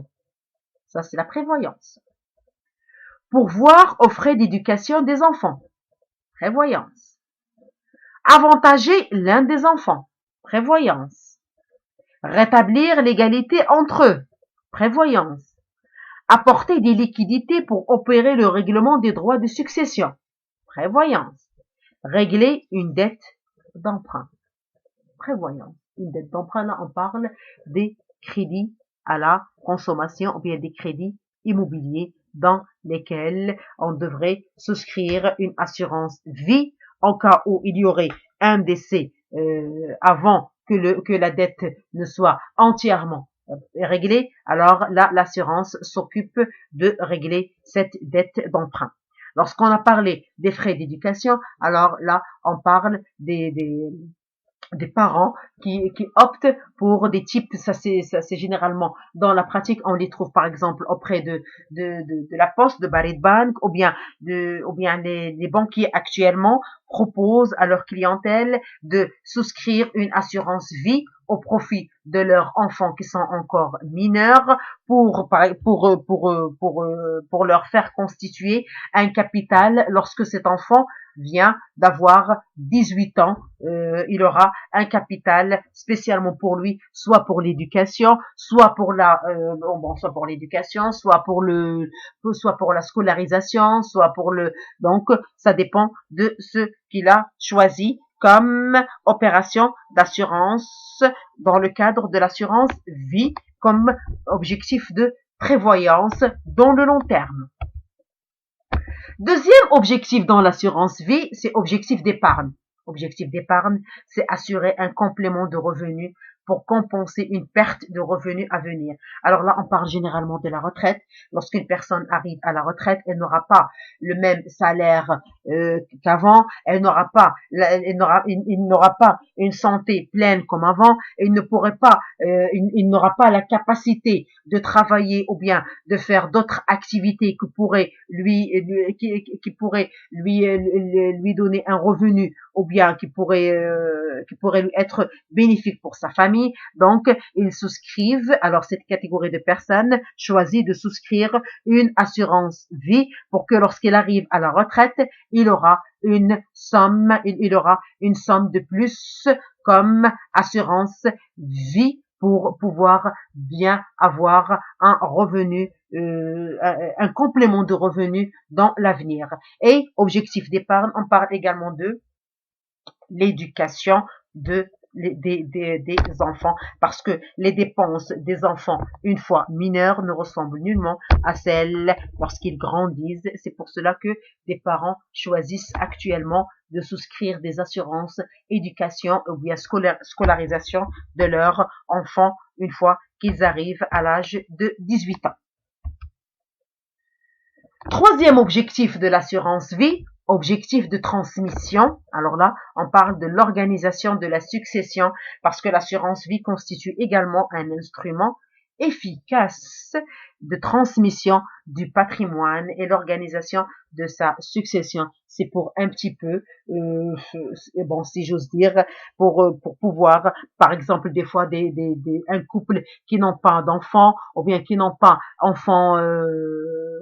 Ça, c'est la prévoyance. Pourvoir aux frais d'éducation des enfants. Prévoyance. Avantager l'un des enfants. Prévoyance. Rétablir l'égalité entre eux. Prévoyance. Apporter des liquidités pour opérer le règlement des droits de succession. Prévoyance. Régler une dette d'emprunt. Prévoyance. Une dette d'emprunt, là, on parle des crédits à la consommation ou bien des crédits immobiliers dans lesquels on devrait souscrire une assurance vie en cas où il y aurait un décès avant que la dette ne soit entièrement réglée. Alors là, l'assurance s'occupe de régler cette dette d'emprunt. Lorsqu'on a parlé des frais d'éducation, alors là, on parle des parents qui optent pour des types, ça c'est généralement dans la pratique, on les trouve par exemple auprès de la Poste, de Barid Bank, ou bien les banquiers actuellement proposent à leur clientèle de souscrire une assurance vie au profit de leurs enfants qui sont encore mineurs pour leur faire constituer un capital lorsque cet enfant vient d'avoir 18 ans, il aura un capital spécialement pour lui, soit pour l'éducation, soit pour soit pour l'éducation, soit pour la scolarisation, donc ça dépend de ce qu'il a choisi comme opération d'assurance dans le cadre de l'assurance vie comme objectif de prévoyance dans le long terme. Deuxième objectif dans l'assurance vie, c'est objectif d'épargne. Objectif d'épargne, c'est assurer un complément de revenus pour compenser une perte de revenus à venir. Alors là, on parle généralement de la retraite. Lorsqu'une personne arrive à la retraite, elle n'aura pas le même salaire qu'avant, il n'aura pas une santé pleine comme avant, il n'aura pas la capacité de travailler ou bien de faire d'autres activités qui pourraient lui donner un revenu ou bien qui pourrait lui être bénéfique pour sa famille. Donc, ils souscrivent, alors cette catégorie de personnes choisit de souscrire une assurance vie pour que lorsqu'il arrive à la retraite, il aura une somme de plus comme assurance vie pour pouvoir bien avoir un revenu, un complément de revenu dans l'avenir. Et objectif d'épargne, on parle également de l'éducation des enfants, parce que les dépenses des enfants une fois mineurs ne ressemblent nullement à celles lorsqu'ils grandissent. C'est pour cela que des parents choisissent actuellement de souscrire des assurances éducation ou bien scolarisation de leurs enfants une fois qu'ils arrivent à l'âge de 18 ans. Troisième objectif de l'assurance vie, objectif de transmission. Alors là, on parle de l'organisation de la succession parce que l'assurance vie constitue également un instrument efficace de transmission du patrimoine et l'organisation de sa succession. C'est pour un petit peu, si j'ose dire, pour pouvoir, par exemple, des fois, un couple qui n'ont pas d'enfants, ou bien qui n'ont pas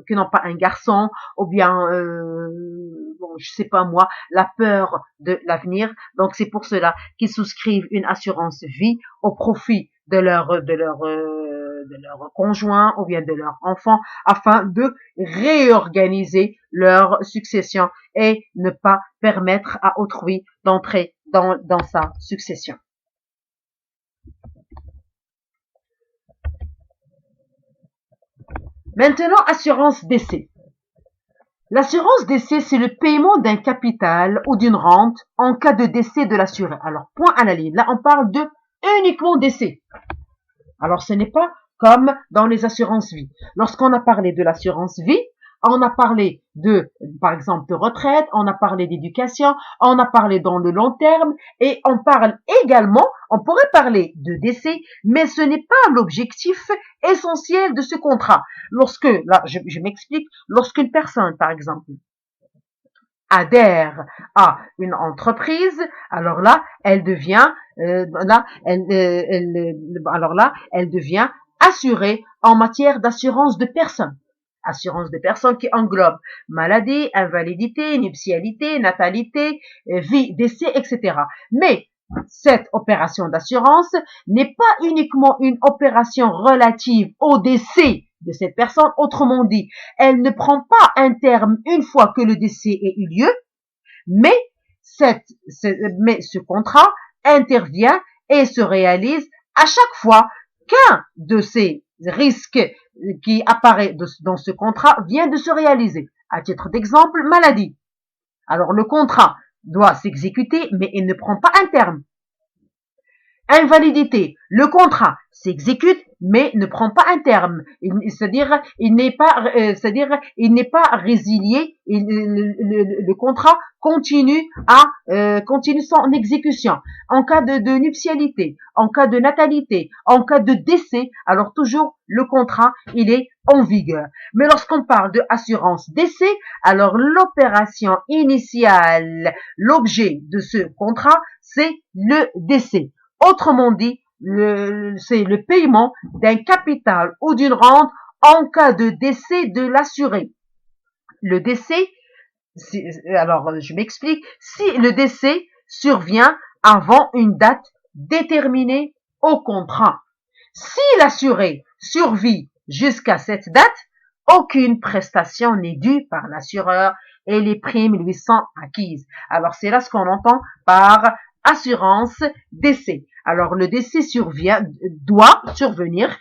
qui n'ont pas un garçon, ou bien, je sais pas moi, la peur de l'avenir. Donc, c'est pour cela qu'ils souscrivent une assurance vie au profit de leur conjoint ou bien de leur enfant afin de réorganiser leur succession et ne pas permettre à autrui d'entrer dans sa succession. Maintenant, assurance décès. L'assurance décès, c'est le paiement d'un capital ou d'une rente en cas de décès de l'assuré. Alors, point à la ligne. Là, on parle de uniquement décès. Alors, ce n'est pas comme dans les assurances vie. Lorsqu'on a parlé de l'assurance vie, on a parlé de, par exemple, de retraite, on a parlé d'éducation, on a parlé dans le long terme et on parle également, on pourrait parler de décès, mais ce n'est pas l'objectif essentiel de ce contrat. Lorsque, là, je m'explique, lorsqu'une personne, par exemple, adhère à une entreprise, alors là, elle devient, elle devient assurée en matière d'assurance de personnes. Assurance de personnes qui englobe maladie, invalidité, nuptialité, natalité, vie, décès, etc. Mais cette opération d'assurance n'est pas uniquement une opération relative au décès de cette personne. Autrement dit, elle ne prend pas un terme une fois que le décès ait eu lieu, mais ce contrat intervient et se réalise à chaque fois qu'un de ces risques qui apparaît dans ce contrat vient de se réaliser. À titre d'exemple, maladie. Alors le contrat doit s'exécuter, mais il ne prend pas un terme. Invalidité. Le contrat s'exécute, mais ne prend pas un terme. C'est-à-dire, il n'est pas résilié. Le contrat continue son exécution. En cas de nuptialité, en cas de natalité, en cas de décès, alors toujours le contrat, il est en vigueur. Mais lorsqu'on parle de assurance décès, alors l'opération initiale, l'objet de ce contrat, c'est le décès. Autrement dit, c'est le paiement d'un capital ou d'une rente en cas de décès de l'assuré. Le décès, alors je m'explique, si le décès survient avant une date déterminée au contrat. Si l'assuré survit jusqu'à cette date, aucune prestation n'est due par l'assureur et les primes lui sont acquises. Alors c'est là ce qu'on entend par assurance décès. Alors le décès doit survenir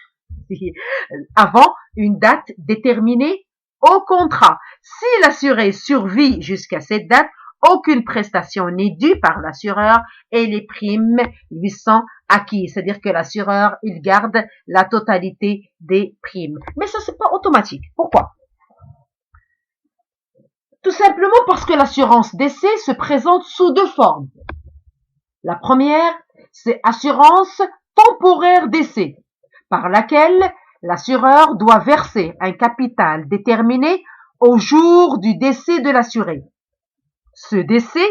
avant une date déterminée au contrat. Si l'assuré survit jusqu'à cette date, aucune prestation n'est due par l'assureur et les primes lui sont acquises. C'est-à-dire que l'assureur, il garde la totalité des primes. Mais ça, c'est pas automatique. Pourquoi? Tout simplement parce que l'assurance décès se présente sous deux formes. La première, c'est assurance temporaire décès, par laquelle l'assureur doit verser un capital déterminé au jour du décès de l'assuré. Ce décès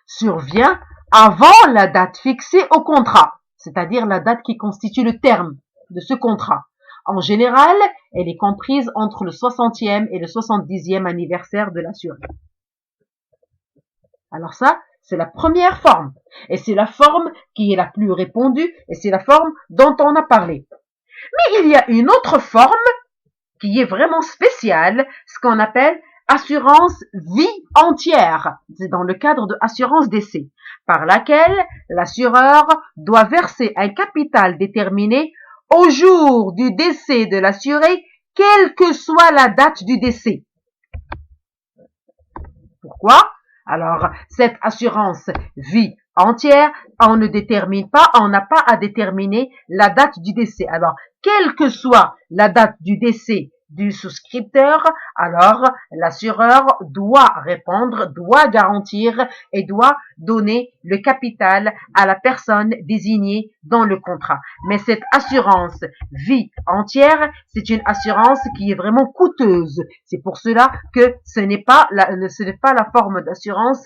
survient avant la date fixée au contrat, c'est-à-dire la date qui constitue le terme de ce contrat. En général, elle est comprise entre le 60e et le 70e anniversaire de l'assuré. Alors ça, c'est la première forme. Et c'est la forme qui est la plus répandue et c'est la forme dont on a parlé. Mais il y a une autre forme qui est vraiment spéciale, ce qu'on appelle assurance vie entière. C'est dans le cadre de assurance décès, par laquelle l'assureur doit verser un capital déterminé au jour du décès de l'assuré, quelle que soit la date du décès. Pourquoi? Alors, cette assurance vie entière, on ne détermine pas, on n'a pas à déterminer la date du décès. Alors, quelle que soit la date du décès du souscripteur, alors l'assureur doit répondre, doit garantir et doit donner le capital à la personne désignée dans le contrat. Mais cette assurance vie entière, c'est une assurance qui est vraiment coûteuse. C'est pour cela que ce n'est pas la forme d'assurance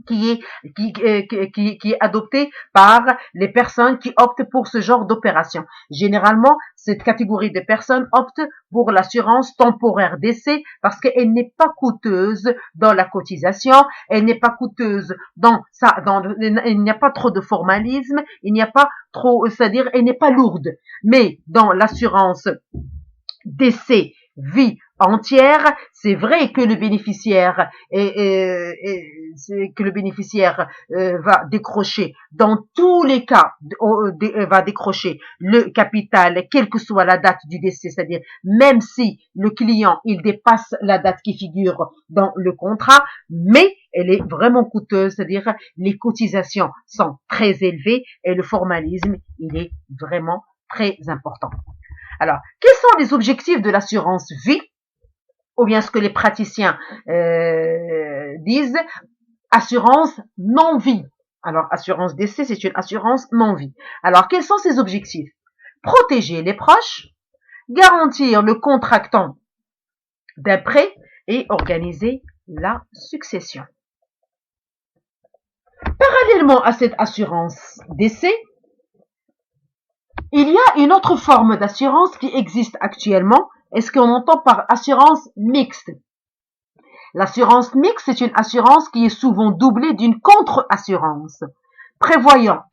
qui est adoptée par les personnes qui optent pour ce genre d'opération. Généralement, cette catégorie de personnes opte pour l'assurance temporaire décès parce qu'elle n'est pas coûteuse dans la cotisation, elle n'est pas coûteuse il n'y a pas trop de formalisme, il n'y a pas trop, c'est-à-dire, elle n'est pas lourde. Mais dans l'assurance décès vie entière, c'est vrai que le bénéficiaire va décrocher dans tous les cas va décrocher le capital quelle que soit la date du décès, c'est-à-dire même si le client il dépasse la date qui figure dans le contrat, mais elle est vraiment coûteuse, c'est-à-dire les cotisations sont très élevées et le formalisme il est vraiment très important. Alors, quels sont les objectifs de l'assurance vie? Ou bien ce que les praticiens disent, assurance non-vie. Alors, assurance décès, c'est une assurance non-vie. Alors, quels sont ces objectifs? Protéger les proches, garantir le contractant d'un prêt et organiser la succession. Parallèlement à cette assurance décès, il y a une autre forme d'assurance qui existe actuellement, et ce qu'on entend par assurance mixte. L'assurance mixte, c'est une assurance qui est souvent doublée d'une contre-assurance, prévoyant,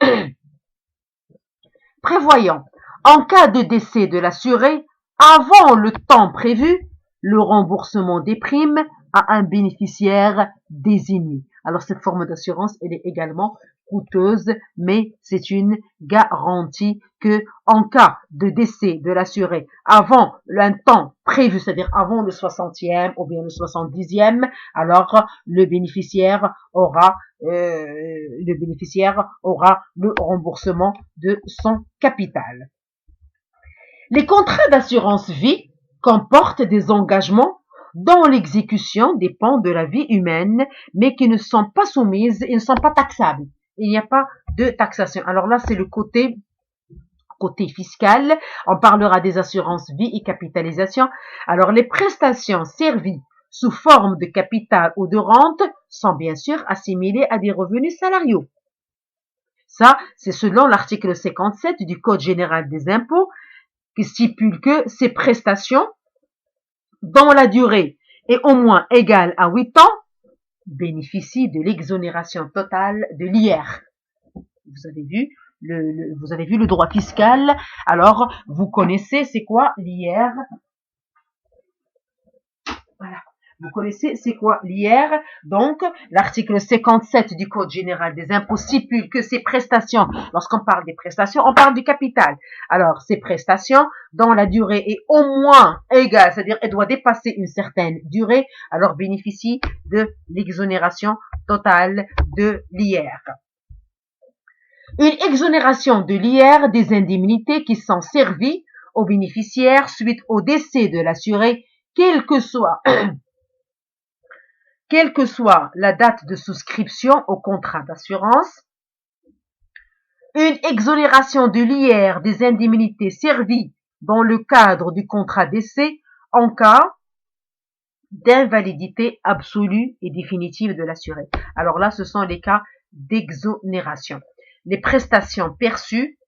en cas de décès de l'assuré, avant le temps prévu, le remboursement des primes à un bénéficiaire désigné. Alors cette forme d'assurance, elle est également coûteuse, mais c'est une garantie que en cas de décès de l'assuré avant un temps prévu, c'est-à-dire avant le 60e ou bien le 70e, alors le bénéficiaire aura le remboursement de son capital. Les contrats d'assurance vie comportent des engagements dont l'exécution dépend de la vie humaine, mais qui ne sont pas soumises et ne sont pas taxables. Il n'y a pas de taxation. Alors là, c'est le côté fiscal. On parlera des assurances vie et capitalisation. Alors, les prestations servies sous forme de capital ou de rente sont bien sûr assimilées à des revenus salariaux. Ça, c'est selon l'article 57 du Code général des impôts qui stipule que ces prestations, dont la durée est au moins égale à 8 ans, bénéficient de l'exonération totale de l'IR. Vous avez vu le droit fiscal. Alors, vous connaissez c'est quoi l'IR? Voilà. Vous connaissez c'est quoi l'IR? Donc, l'article 57 du Code général des impôts stipule que ces prestations, lorsqu'on parle des prestations, on parle du capital. Alors, ces prestations, dont la durée est au moins égale, c'est-à-dire elle doit dépasser une certaine durée, alors bénéficient de l'exonération totale de l'IR. Une exonération de l'IR des indemnités qui sont servies aux bénéficiaires suite au décès de l'assuré, quelle que soit la date de souscription au contrat d'assurance. Une exonération de l'IR des indemnités servies dans le cadre du contrat d'essai en cas d'invalidité absolue et définitive de l'assuré. Alors là, ce sont les cas d'exonération. Les prestations perçues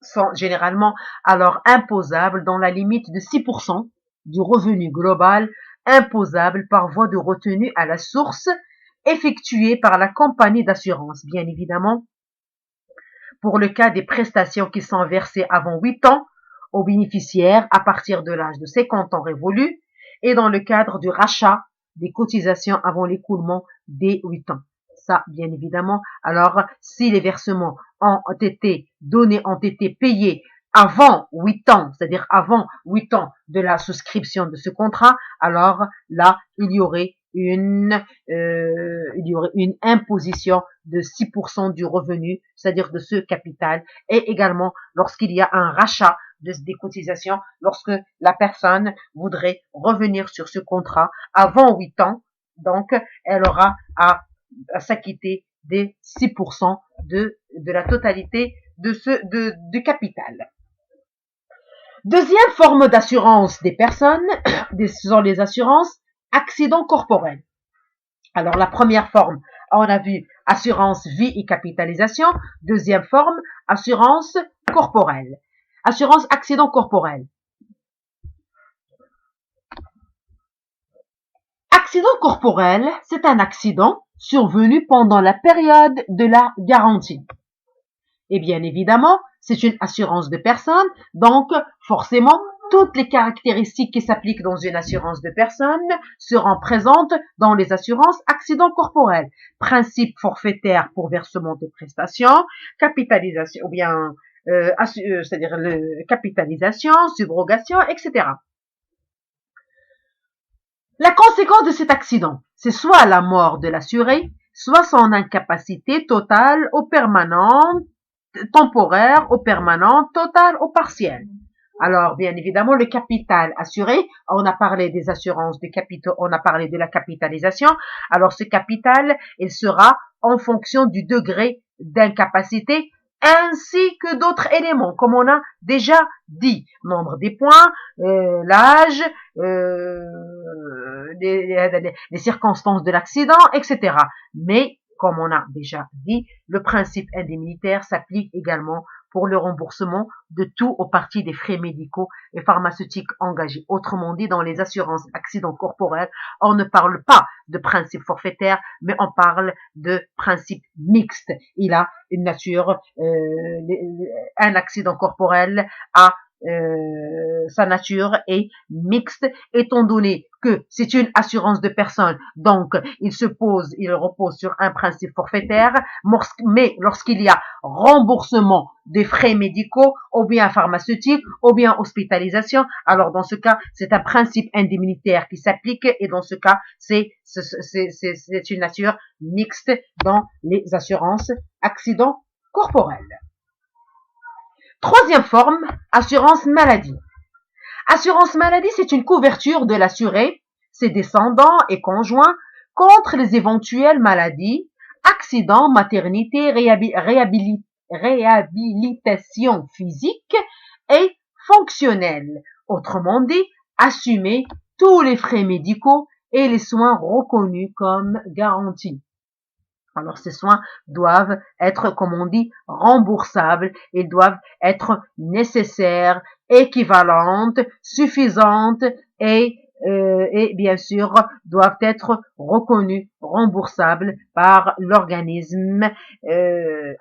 sont généralement alors imposables dans la limite de 6% du revenu global imposable par voie de retenue à la source effectuée par la compagnie d'assurance. Bien évidemment, pour le cas des prestations qui sont versées avant 8 ans aux bénéficiaires à partir de l'âge de 50 ans révolus et dans le cadre du rachat des cotisations avant l'écoulement des 8 ans. Ça, bien évidemment. Alors, si les versements ont été payés avant 8 ans, c'est-à-dire avant 8 ans de la souscription de ce contrat, alors là, il y aurait une imposition de 6% du revenu, c'est-à-dire de ce capital, et également lorsqu'il y a un rachat des cotisations, lorsque la personne voudrait revenir sur ce contrat avant 8 ans, donc elle aura à s'acquitter des 6% de la totalité du capital. Deuxième forme d'assurance des personnes, ce sont les assurances accidents corporels. Alors la première forme, on a vu assurance vie et capitalisation. Deuxième forme, assurance corporelle. Assurance accident corporel. Accident corporel, c'est un accident survenu pendant la période de la garantie. Et bien évidemment, c'est une assurance de personne, donc forcément, toutes les caractéristiques qui s'appliquent dans une assurance de personne seront présentes dans les assurances accidents corporels. Principe forfaitaire pour versement de prestations, capitalisation, ou bien, c'est-à-dire capitalisation, subrogation, etc. La conséquence de cet accident, c'est soit la mort de l'assuré, soit son incapacité totale ou permanente, temporaire ou permanente, totale ou partielle. Alors, bien évidemment, le capital assuré, on a parlé des assurances de capitaux, on a parlé de la capitalisation. Alors, ce capital, il sera en fonction du degré d'incapacité ainsi que d'autres éléments, comme on a déjà dit. Nombre des points, l'âge, les circonstances de l'accident, etc. Mais, comme on a déjà dit, le principe indemnitaire s'applique également pour le remboursement de tout ou partie des frais médicaux et pharmaceutiques engagés. Autrement dit, dans les assurances accidents corporels, on ne parle pas de principe forfaitaire, mais on parle de principe mixte. Il a une nature, un accident corporel a sa nature est mixte, étant donné que c'est une assurance de personne, donc il repose sur un principe forfaitaire, mais lorsqu'il y a remboursement des frais médicaux, ou bien pharmaceutiques, ou bien hospitalisation, alors dans ce cas, c'est un principe indemnitaire qui s'applique, et dans ce cas, c'est une nature mixte dans les assurances accidents corporels. Troisième forme, assurance maladie. Assurance maladie, c'est une couverture de l'assuré, ses descendants et conjoints contre les éventuelles maladies, accidents, maternité, réhabilitation physique et fonctionnelle. Autrement dit, assumer tous les frais médicaux et les soins reconnus comme garantis. Alors, ces soins doivent être, comme on dit, remboursables. Ils doivent être nécessaires, équivalentes, suffisantes et bien sûr, doivent être reconnus, remboursables par l'organisme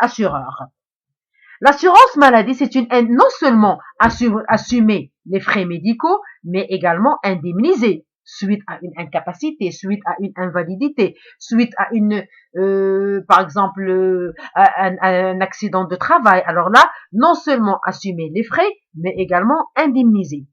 assureur. L'assurance maladie, c'est non seulement assumer les frais médicaux, mais également indemniser suite à une incapacité, suite à une invalidité, suite à par exemple, un accident de travail. Alors là, non seulement assumer les frais, mais également indemniser.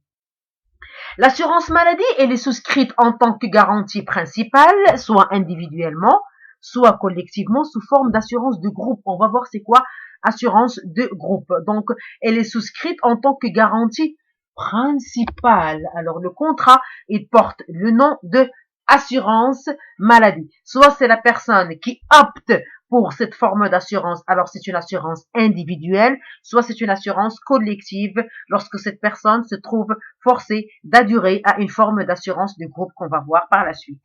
L'assurance maladie, elle est souscrite en tant que garantie principale, soit individuellement, soit collectivement, sous forme d'assurance de groupe. On va voir c'est quoi assurance de groupe. Donc, elle est souscrite en tant que garantie principale. Alors, le contrat, il porte le nom de assurance maladie. Soit c'est la personne qui opte pour cette forme d'assurance, alors c'est une assurance individuelle, soit c'est une assurance collective lorsque cette personne se trouve forcée d'adhérer à une forme d'assurance de groupe qu'on va voir par la suite.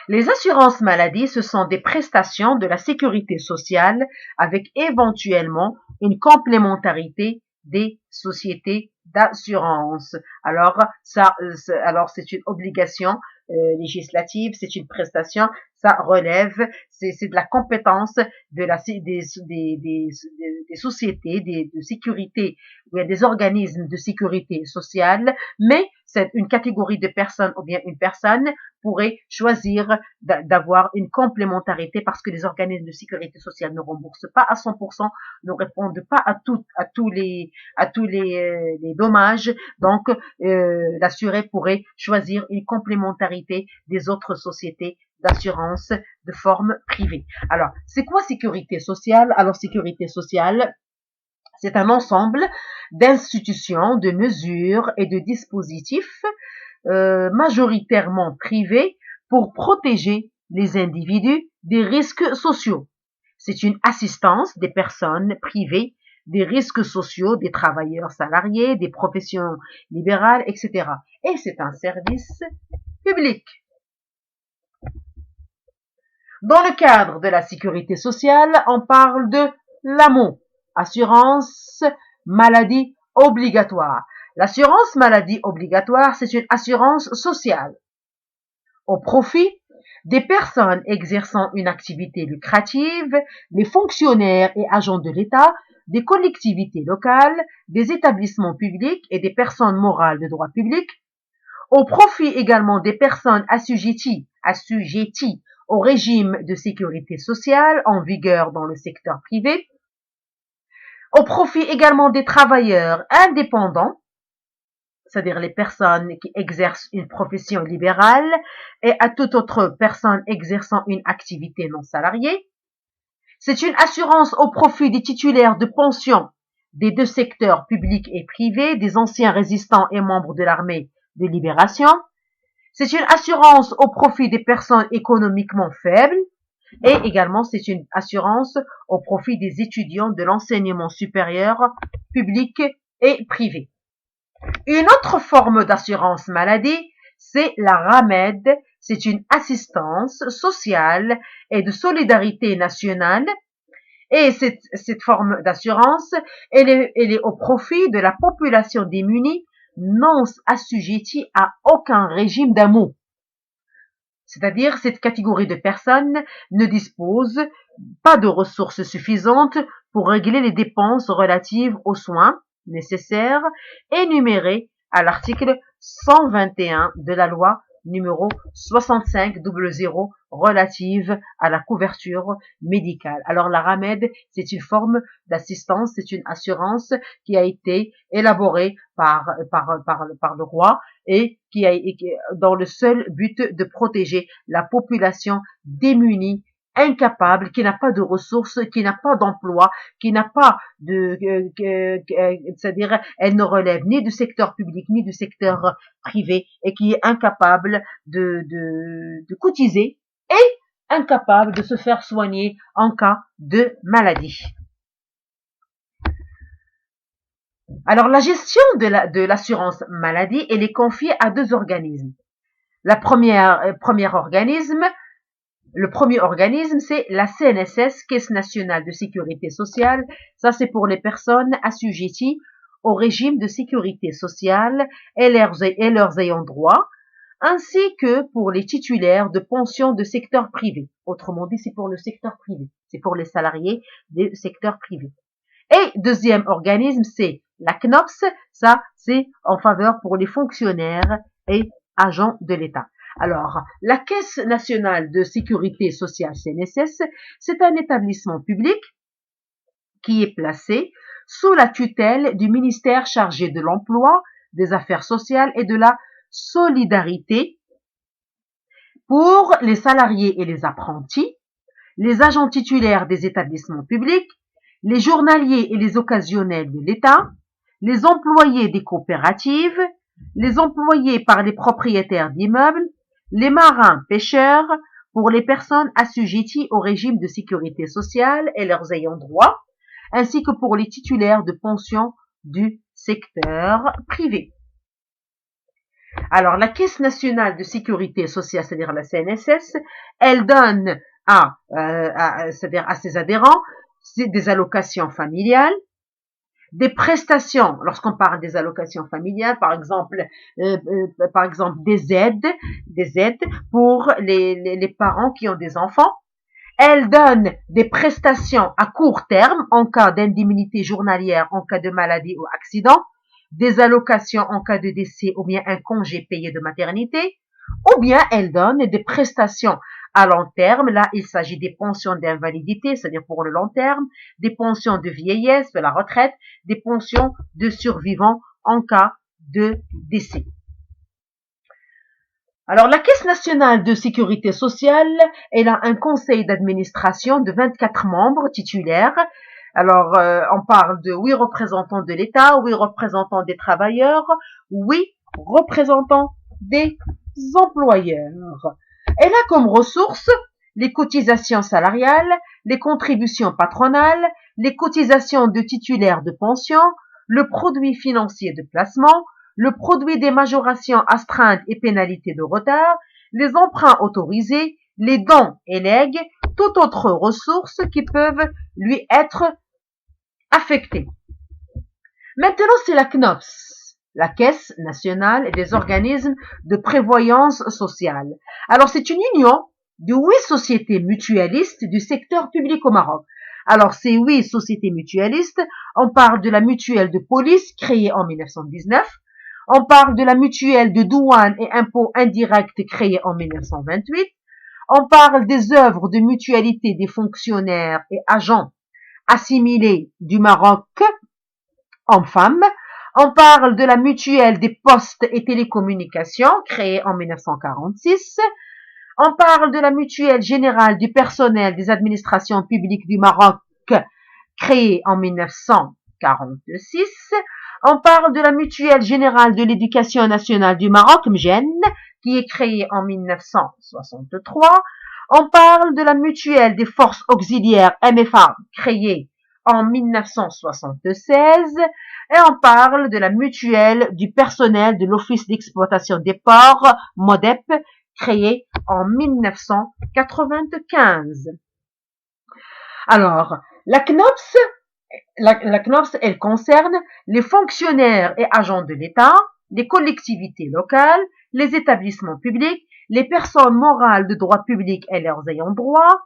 Les assurances maladie, ce sont des prestations de la sécurité sociale avec éventuellement une complémentarité des sociétés d'assurance. Alors, c'est une obligation législative, c'est une prestation, ça relève, c'est de la compétence des sociétés, de sécurité, ou bien des organismes de sécurité sociale, mais c'est une catégorie de personnes ou bien une personne pourrait choisir d'avoir une complémentarité parce que les organismes de sécurité sociale ne remboursent pas à 100%, ne répondent pas à tous les dommages. Donc, l'assuré pourrait choisir une complémentarité des autres sociétés d'assurance de forme privée. Alors, c'est quoi sécurité sociale? Alors, sécurité sociale, c'est un ensemble d'institutions, de mesures et de dispositifs majoritairement privés pour protéger les individus des risques sociaux. C'est une assistance des personnes privées des risques sociaux, des travailleurs salariés, des professions libérales, etc. Et c'est un service public. Dans le cadre de la sécurité sociale, on parle de l'AMO, assurance maladie obligatoire. L'assurance maladie obligatoire, c'est une assurance sociale au profit des personnes exerçant une activité lucrative, des fonctionnaires et agents de l'État, des collectivités locales, des établissements publics et des personnes morales de droit public, au profit également des personnes assujetties au régime de sécurité sociale en vigueur dans le secteur privé, au profit également des travailleurs indépendants, c'est-à-dire les personnes qui exercent une profession libérale, et à toute autre personne exerçant une activité non salariée. C'est une assurance au profit des titulaires de pensions des deux secteurs publics et privés, des anciens résistants et membres de l'armée de libération. C'est une assurance au profit des personnes économiquement faibles et également c'est une assurance au profit des étudiants de l'enseignement supérieur public et privé. Une autre forme d'assurance maladie, c'est la RAMED. C'est une assistance sociale et de solidarité nationale. Et cette forme d'assurance, elle est au profit de la population démunie, non assujettie à aucun régime d'amour. C'est-à-dire, cette catégorie de personnes ne dispose pas de ressources suffisantes pour régler les dépenses relatives aux soins nécessaires énumérées à l'article 121 de la loi numéro 6500 relative à la couverture médicale. Alors la RAMED, c'est une forme d'assistance, c'est une assurance qui a été élaborée par le roi et qui a dans le seul but de protéger la population démunie, incapable, qui n'a pas de ressources, qui n'a pas d'emploi, qui n'a pas de, c'est-à-dire, elle ne relève ni du secteur public ni du secteur privé et qui est incapable de cotiser et incapable de se faire soigner en cas de maladie. Alors, la gestion de l'assurance maladie, elle est confiée à deux organismes. Le premier organisme, c'est la CNSS, Caisse nationale de sécurité sociale. Ça, c'est pour les personnes assujetties au régime de sécurité sociale et leurs ayants droit, ainsi que pour les titulaires de pensions de secteur privé. Autrement dit, c'est pour le secteur privé. C'est pour les salariés du secteur privé. Et deuxième organisme, c'est la CNOPS. Ça, c'est en faveur pour les fonctionnaires et agents de l'État. Alors, la Caisse nationale de sécurité sociale CNSS, c'est un établissement public qui est placé sous la tutelle du ministère chargé de l'Emploi, des Affaires sociales et de la Solidarité pour les salariés et les apprentis, les agents titulaires des établissements publics, les journaliers et les occasionnels de l'État, les employés des coopératives, les employés par les propriétaires d'immeubles, les marins pêcheurs, pour les personnes assujetties au régime de sécurité sociale et leurs ayants droit, ainsi que pour les titulaires de pensions du secteur privé. Alors, la Caisse nationale de sécurité sociale, c'est-à-dire la CNSS, elle donne c'est-à-dire à ses adhérents des allocations familiales, des prestations, lorsqu'on parle des allocations familiales, par exemple des aides pour les parents qui ont des enfants. Elle donne des prestations à court terme en cas d'indemnité journalière, en cas de maladie ou accident, des allocations en cas de décès ou bien un congé payé de maternité, ou bien elle donne des prestations à long terme. Là, il s'agit des pensions d'invalidité, c'est-à-dire pour le long terme, des pensions de vieillesse, de la retraite, des pensions de survivants en cas de décès. Alors, la Caisse nationale de sécurité sociale, elle a un conseil d'administration de 24 membres titulaires. Alors, on parle de 8 représentants de l'État, 8 représentants des travailleurs, 8 représentants des employeurs. Elle a comme ressources les cotisations salariales, les contributions patronales, les cotisations de titulaires de pension, le produit financier de placement, le produit des majorations, astreintes et pénalités de retard, les emprunts autorisés, les dons et legs, toute autre ressources qui peuvent lui être affectées. Maintenant, c'est la CNOPS, la Caisse nationale des organismes de prévoyance sociale. Alors, c'est une union de 8 sociétés mutualistes du secteur public au Maroc. Alors, ces 8 sociétés mutualistes, on parle de la mutuelle de police créée en 1919, on parle de la mutuelle de douane et impôts indirects créée en 1928, on parle des œuvres de mutualité des fonctionnaires et agents assimilés du Maroc hommes-femmes, on parle de la mutuelle des postes et télécommunications créée en 1946, on parle de la mutuelle générale du personnel des administrations publiques du Maroc créée en 1900 1946. On parle de la Mutuelle Générale de l'Éducation Nationale du Maroc, MGEN, qui est créée en 1963. On parle de la Mutuelle des Forces Auxiliaires, MFA, créée en 1976. Et on parle de la Mutuelle du personnel de l'Office d'exploitation des ports, MODEP, créée en 1995. Alors, la CNOPS, elle concerne les fonctionnaires et agents de l'État, les collectivités locales, les établissements publics, les personnes morales de droit public et leurs ayants droit,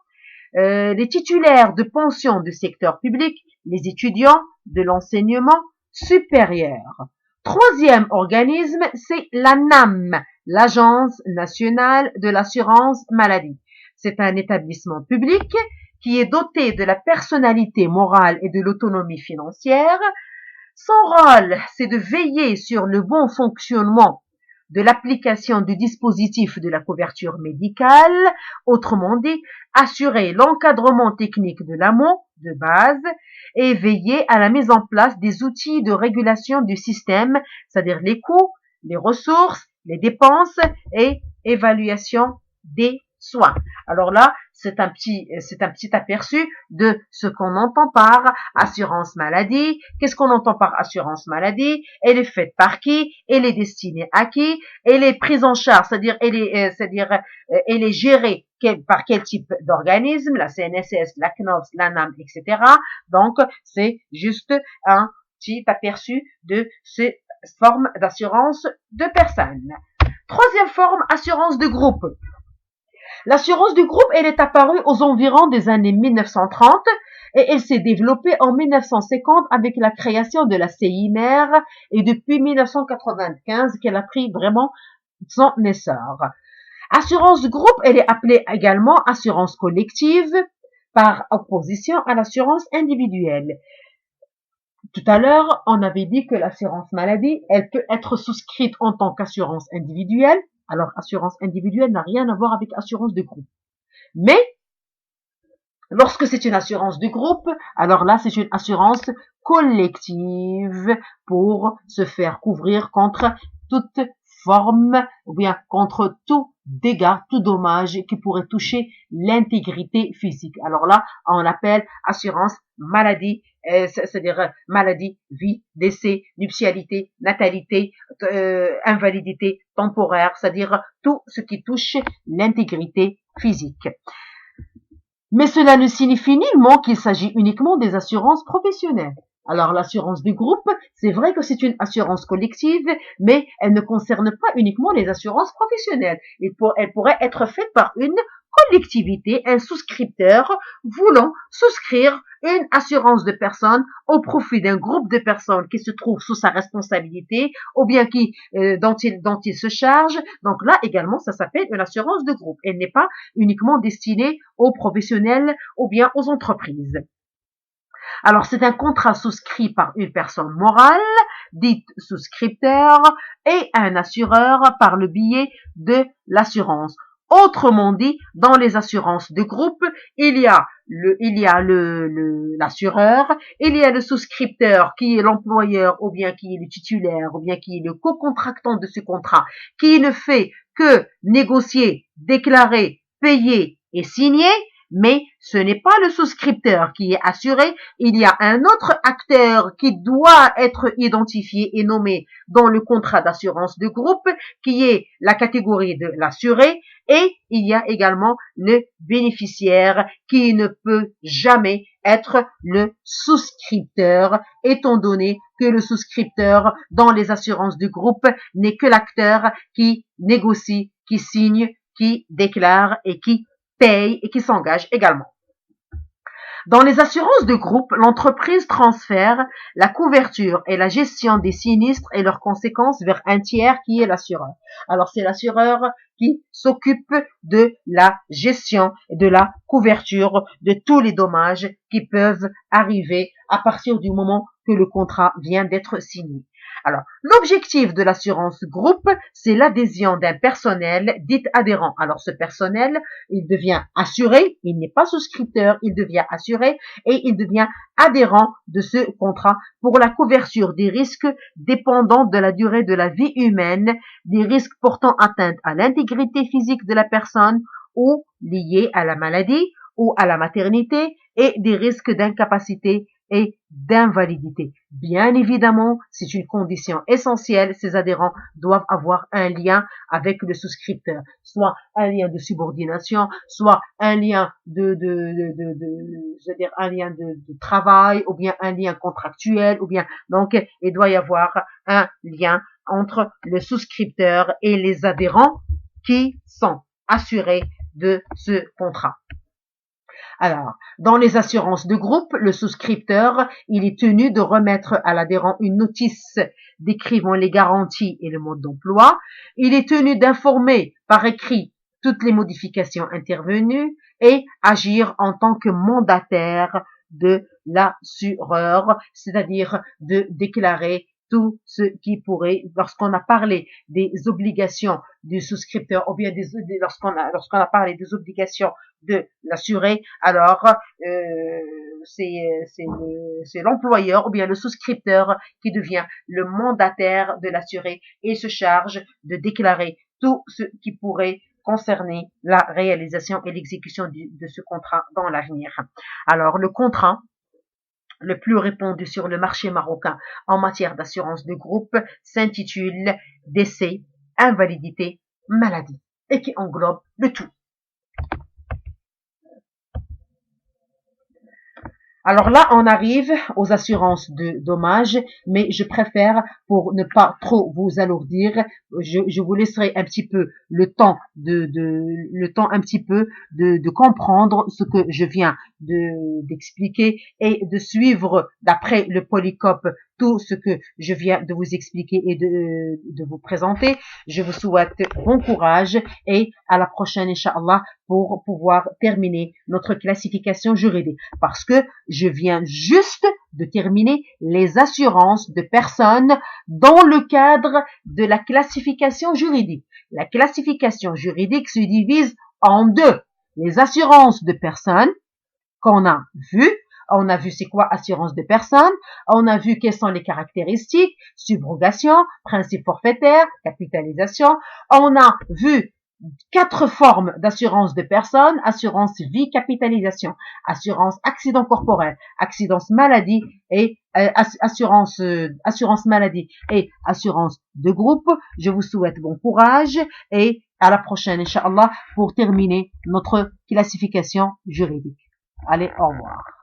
les titulaires de pensions du secteur public, les étudiants de l'enseignement supérieur. Troisième organisme, c'est l'ANAM, l'Agence nationale de l'assurance maladie. C'est un établissement public qui est doté de la personnalité morale et de l'autonomie financière. Son rôle, c'est de veiller sur le bon fonctionnement de l'application du dispositif de la couverture médicale, autrement dit, assurer l'encadrement technique de l'amont, de base, et veiller à la mise en place des outils de régulation du système, c'est-à-dire les coûts, les ressources, les dépenses et évaluation des soins. Alors là, c'est un petit aperçu de ce qu'on entend par assurance maladie. Qu'est-ce qu'on entend par assurance maladie? Elle est faite par qui? Elle est destinée à qui? Elle est prise en charge, c'est-à-dire elle est gérée par quel type d'organisme? La CNSS, la CNOS, l'ANAM, etc. Donc, c'est juste un petit aperçu de ces formes d'assurance de personnes. Troisième forme, assurance de groupe. L'assurance du groupe, elle est apparue aux environs des années 1930 et elle s'est développée en 1950 avec la création de la CIMER et depuis 1995 qu'elle a pris vraiment son essor. Assurance de groupe, elle est appelée également assurance collective par opposition à l'assurance individuelle. Tout à l'heure, on avait dit que l'assurance maladie, elle peut être souscrite en tant qu'assurance individuelle. Alors, assurance individuelle n'a rien à voir avec assurance de groupe. Mais, lorsque c'est une assurance de groupe, alors là, c'est une assurance collective pour se faire couvrir contre toute forme ou bien contre tout dégât, tout dommage qui pourrait toucher l'intégrité physique. Alors là, on l'appelle assurance maladie, c'est-à-dire maladie, vie, décès, nuptialité, natalité, invalidité temporaire, c'est-à-dire tout ce qui touche l'intégrité physique. Mais cela ne signifie nullement qu'il s'agit uniquement des assurances professionnelles. Alors l'assurance du groupe, c'est vrai que c'est une assurance collective, mais elle ne concerne pas uniquement les assurances professionnelles. Elle pourrait être faite par une collectivité, un souscripteur voulant souscrire une assurance de personnes au profit d'un groupe de personnes qui se trouve sous sa responsabilité ou bien dont il se charge. Donc là également, ça s'appelle une assurance de groupe. Elle n'est pas uniquement destinée aux professionnels ou bien aux entreprises. Alors, c'est un contrat souscrit par une personne morale, dite souscripteur, et un assureur par le biais de l'assurance. Autrement dit, dans les assurances de groupe, il y a l'assureur, il y a le souscripteur qui est l'employeur ou bien qui est le titulaire ou bien qui est le co-contractant de ce contrat, qui ne fait que négocier, déclarer, payer et signer. Mais ce n'est pas le souscripteur qui est assuré, il y a un autre acteur qui doit être identifié et nommé dans le contrat d'assurance de groupe, qui est la catégorie de l'assuré, et il y a également le bénéficiaire qui ne peut jamais être le souscripteur, étant donné que le souscripteur dans les assurances de groupe n'est que l'acteur qui négocie, qui signe, qui déclare et qui paye et qui s'engage également. Dans les assurances de groupe, l'entreprise transfère la couverture et la gestion des sinistres et leurs conséquences vers un tiers qui est l'assureur. Alors c'est l'assureur qui s'occupe de la gestion et de la couverture de tous les dommages qui peuvent arriver à partir du moment que le contrat vient d'être signé. Alors, l'objectif de l'assurance groupe, c'est l'adhésion d'un personnel dit adhérent. Alors, ce personnel, il devient assuré, il n'est pas souscripteur, il devient assuré et il devient adhérent de ce contrat pour la couverture des risques dépendant de la durée de la vie humaine, des risques portant atteinte à l'intégrité physique de la personne ou liés à la maladie ou à la maternité et des risques d'incapacité et d'invalidité. Bien évidemment, c'est une condition essentielle. Ces adhérents doivent avoir un lien avec le souscripteur, soit un lien de subordination, soit un lien je veux dire, un lien de travail, ou bien un lien contractuel, ou bien, donc, il doit y avoir un lien entre le souscripteur et les adhérents qui sont assurés de ce contrat. Alors, dans les assurances de groupe, le souscripteur, il est tenu de remettre à l'adhérent une notice décrivant les garanties et le mode d'emploi. Il est tenu d'informer par écrit toutes les modifications intervenues et agir en tant que mandataire de l'assureur, c'est-à-dire de déclarer tout ce qui pourrait, lorsqu'on a parlé des obligations du souscripteur, ou bien lorsqu'on a parlé des obligations de l'assuré, alors c'est l'employeur ou bien le souscripteur qui devient le mandataire de l'assuré et se charge de déclarer tout ce qui pourrait concerner la réalisation et l'exécution de ce contrat dans l'avenir. Alors, le contrat le plus répandu sur le marché marocain en matière d'assurance de groupe s'intitule décès, invalidité, maladie et qui englobe le tout. Alors là, on arrive aux assurances de dommages, mais je préfère, pour ne pas trop vous alourdir, je vous laisserai un petit peu le temps de comprendre ce que je viens d'expliquer et de suivre d'après le polycope tout ce que je viens de vous expliquer et de vous présenter. Je vous souhaite bon courage et à la prochaine, Inch'Allah, pour pouvoir terminer notre classification juridique. Parce que je viens juste de terminer les assurances de personnes dans le cadre de la classification juridique. La classification juridique se divise en deux. Les assurances de personnes qu'on a vues. On a vu c'est quoi assurance de personne, on a vu quelles sont les caractéristiques, subrogation, principe forfaitaire, capitalisation. On a vu 4 formes d'assurance de personne: assurance vie, capitalisation, assurance accident corporel, accident maladie et assurance maladie et assurance de groupe. Je vous souhaite bon courage et à la prochaine, Inch'Allah, pour terminer notre classification juridique. Allez, au revoir.